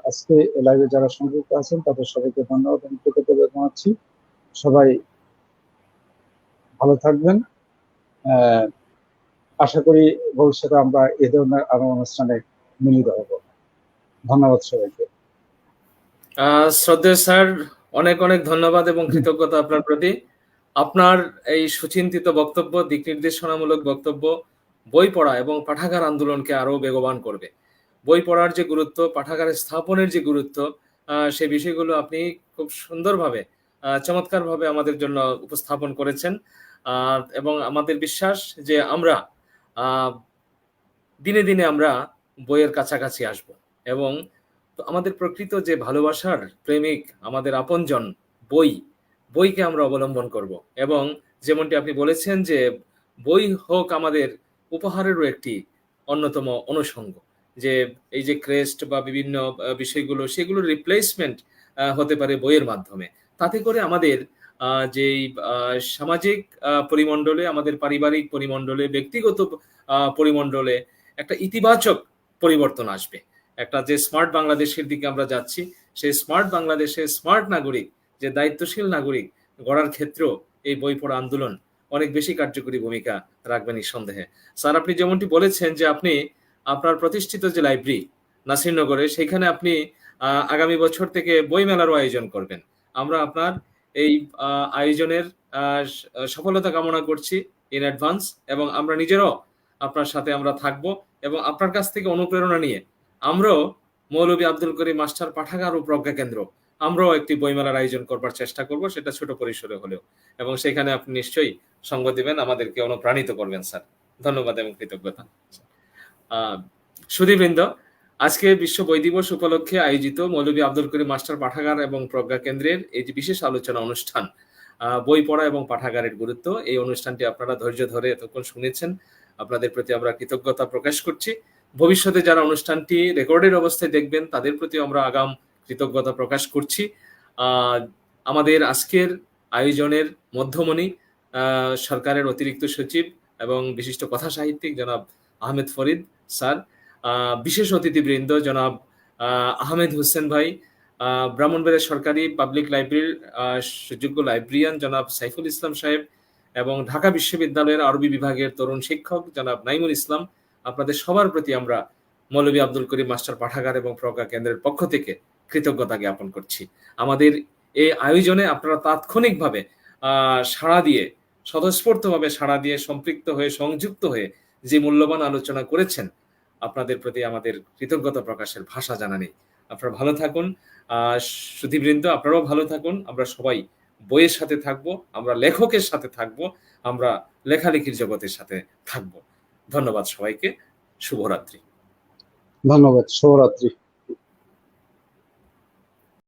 Speaker 5: আজকে লাইভে যারা সংযুক্ত আছেন তাদের সবাইকে ধন্যবাদ এবং কৃতজ্ঞতা জানাচ্ছি। সবাই ভালো থাকবেন। আশা করি ভবিষ্যতে আমরা এ ধরনের আরো অনুষ্ঠানে মিলিত হব। ধন্যবাদ সবাইকে।
Speaker 1: শ্রদ্ধেয় স্যার, অনেক অনেক ধন্যবাদ এবং কৃতজ্ঞতা আপনার প্রতি। আপনার এই সুচিন্তিত বক্তব্য, দিক নির্দেশনামূলক বক্তব্য বই পড়া এবং পাঠাগার আন্দোলনকে আরো বেগবান করবে। বই পড়ার যে গুরুত্ব, পাঠাগারের স্থাপনের যে গুরুত্ব, সেই বিষয়গুলো আপনি খুব সুন্দরভাবে চমৎকারভাবে আমাদের জন্য উপস্থাপন করেছেন, এবং আমাদের বিশ্বাস যে আমরা দিনে দিনে আমরা বইয়ের কাছাকাছি আসব এবং আমাদের প্রকৃত যে ভালোবাসার প্রেমিক, আমাদের আপনজন বইকে আমরা অবলম্বন করব। এবং যেমনটি আপনি বলেছেন যে বই হোক আমাদের উপহারেরও একটি অন্যতম অনুষঙ্গ, যে এই যে ক্রেস্ট বা বিভিন্ন বিষয়গুলো, সেগুলোর রিপ্লেসমেন্ট হতে পারে বইয়ের মাধ্যমে। তাতে করে আমাদের যেই সামাজিক পরিমণ্ডলে, আমাদের পারিবারিক পরিমণ্ডলে, ব্যক্তিগত পরিমণ্ডলে একটা ইতিবাচক পরিবর্তন আসবে। একটা যে স্মার্ট বাংলাদেশের দিকে আমরা যাচ্ছি, সেই স্মার্ট বাংলাদেশে স্মার্ট নাগরিক, যে দায়িত্বশীল নাগরিক গড়ার ক্ষেত্রেও এই বই পড়া আন্দোলন অনেক বেশি কার্যকরী ভূমিকা রাখবে নিঃসন্দেহে। স্যার, আপনি যেমনটি বলেছেন যে আপনি আপনার প্রতিষ্ঠিত যে লাইব্রেরি নাসিরনগরে, সেখানে আপনি আগামী বছর থেকে বই মেলারও আয়োজন করবেন। আমরা আপনার এই আয়োজনের সফলতা কামনা করছি ইন অ্যাডভান্স, এবং আমরা নিজেরাও আপনার সাথে আমরা থাকবো এবং আপনার কাছ থেকে অনুপ্রেরণা নিয়ে আমরাও মৌলভী আব্দুল করিম মাস্টার পাঠাগার ও প্রজ্ঞা কেন্দ্র আমরাও একটি বইমেলার আয়োজন করবার চেষ্টা করব, সেটা ছোট পরিসরে হলেও, এবং সেখানে আপনি নিশ্চয়ই সঙ্গ দিবেন, আমাদেরকে অনুপ্রাণিত করবেন স্যার। ধন্যবাদ এবং কৃতজ্ঞতা। সুধীবৃন্দ, আজকে বিশ্ব বই দিবস উপলক্ষে আয়োজিত মৌলভী আব্দুল করিম মাস্টার পাঠাগার এবং প্রজ্ঞা কেন্দ্রের এই যে বিশেষ আলোচনা অনুষ্ঠান, বই পড়া এবং পাঠাগারের গুরুত্ব, এই অনুষ্ঠানটি আপনারা ধৈর্য ধরে এতক্ষণ শুনেছেন, আপনাদের প্রতি আমরা কৃতজ্ঞতা প্রকাশ করছি। ভবিষ্যতে যারা অনুষ্ঠানটি রেকর্ডের অবস্থায় দেখবেন তাদের প্রতি আমরা আগাম কৃতজ্ঞতা প্রকাশ করছি। আমাদের আজকের আয়োজনের মধ্যমণি সরকারের অতিরিক্ত সচিব এবং বিশিষ্ট কথা সাহিত্যিক জনাব আহমেদ ফরিদ স্যার, বিশেষ অতিথিবৃন্দ জনাব আহমেদ হোসেন ভাই, ব্রাহ্মণবাড়িয়া সরকারি পাবলিক লাইব্রেরির সুযোগ্য লাইব্রেরিয়ান জনাব সাইফুল ইসলাম সাহেব, এবং ঢাকা বিশ্ববিদ্যালয়ের আরবি বিভাগের তরুণ শিক্ষক জনাব নাইমুল ইসলাম, আপনাদের সবার প্রতি আমরা মৌলভী আব্দুল করিম মাস্টার পাঠাগার এবং প্রজ্ঞা কেন্দ্রের পক্ষ থেকে কৃতজ্ঞতা জ্ঞাপন করছি। আমাদের এই আয়োজনে আপনারা তাৎক্ষণিকভাবে সাড়া দিয়ে, স্বতঃস্ফূর্তভাবে সাড়া দিয়ে, সম্পৃক্ত হয়ে, সংযুক্ত হয়ে যে মূল্যবান আলোচনা করেছেন, আপনাদের প্রতি আমাদের কৃতজ্ঞতা প্রকাশের ভাষা জানা নেই। আপনারা ভালো থাকুন, সুধীবৃন্দ আপনারাও ভালো থাকুন। আমরা সবাই বইয়ের সাথে থাকবো, আমরা লেখকের সাথে থাকবো, আমরা লেখালেখির জগতের সাথে থাকবো। ধন্যবাদ সবাইকে। শুভরাত্রি।
Speaker 5: ধন্যবাদ। শুভরাত্রি।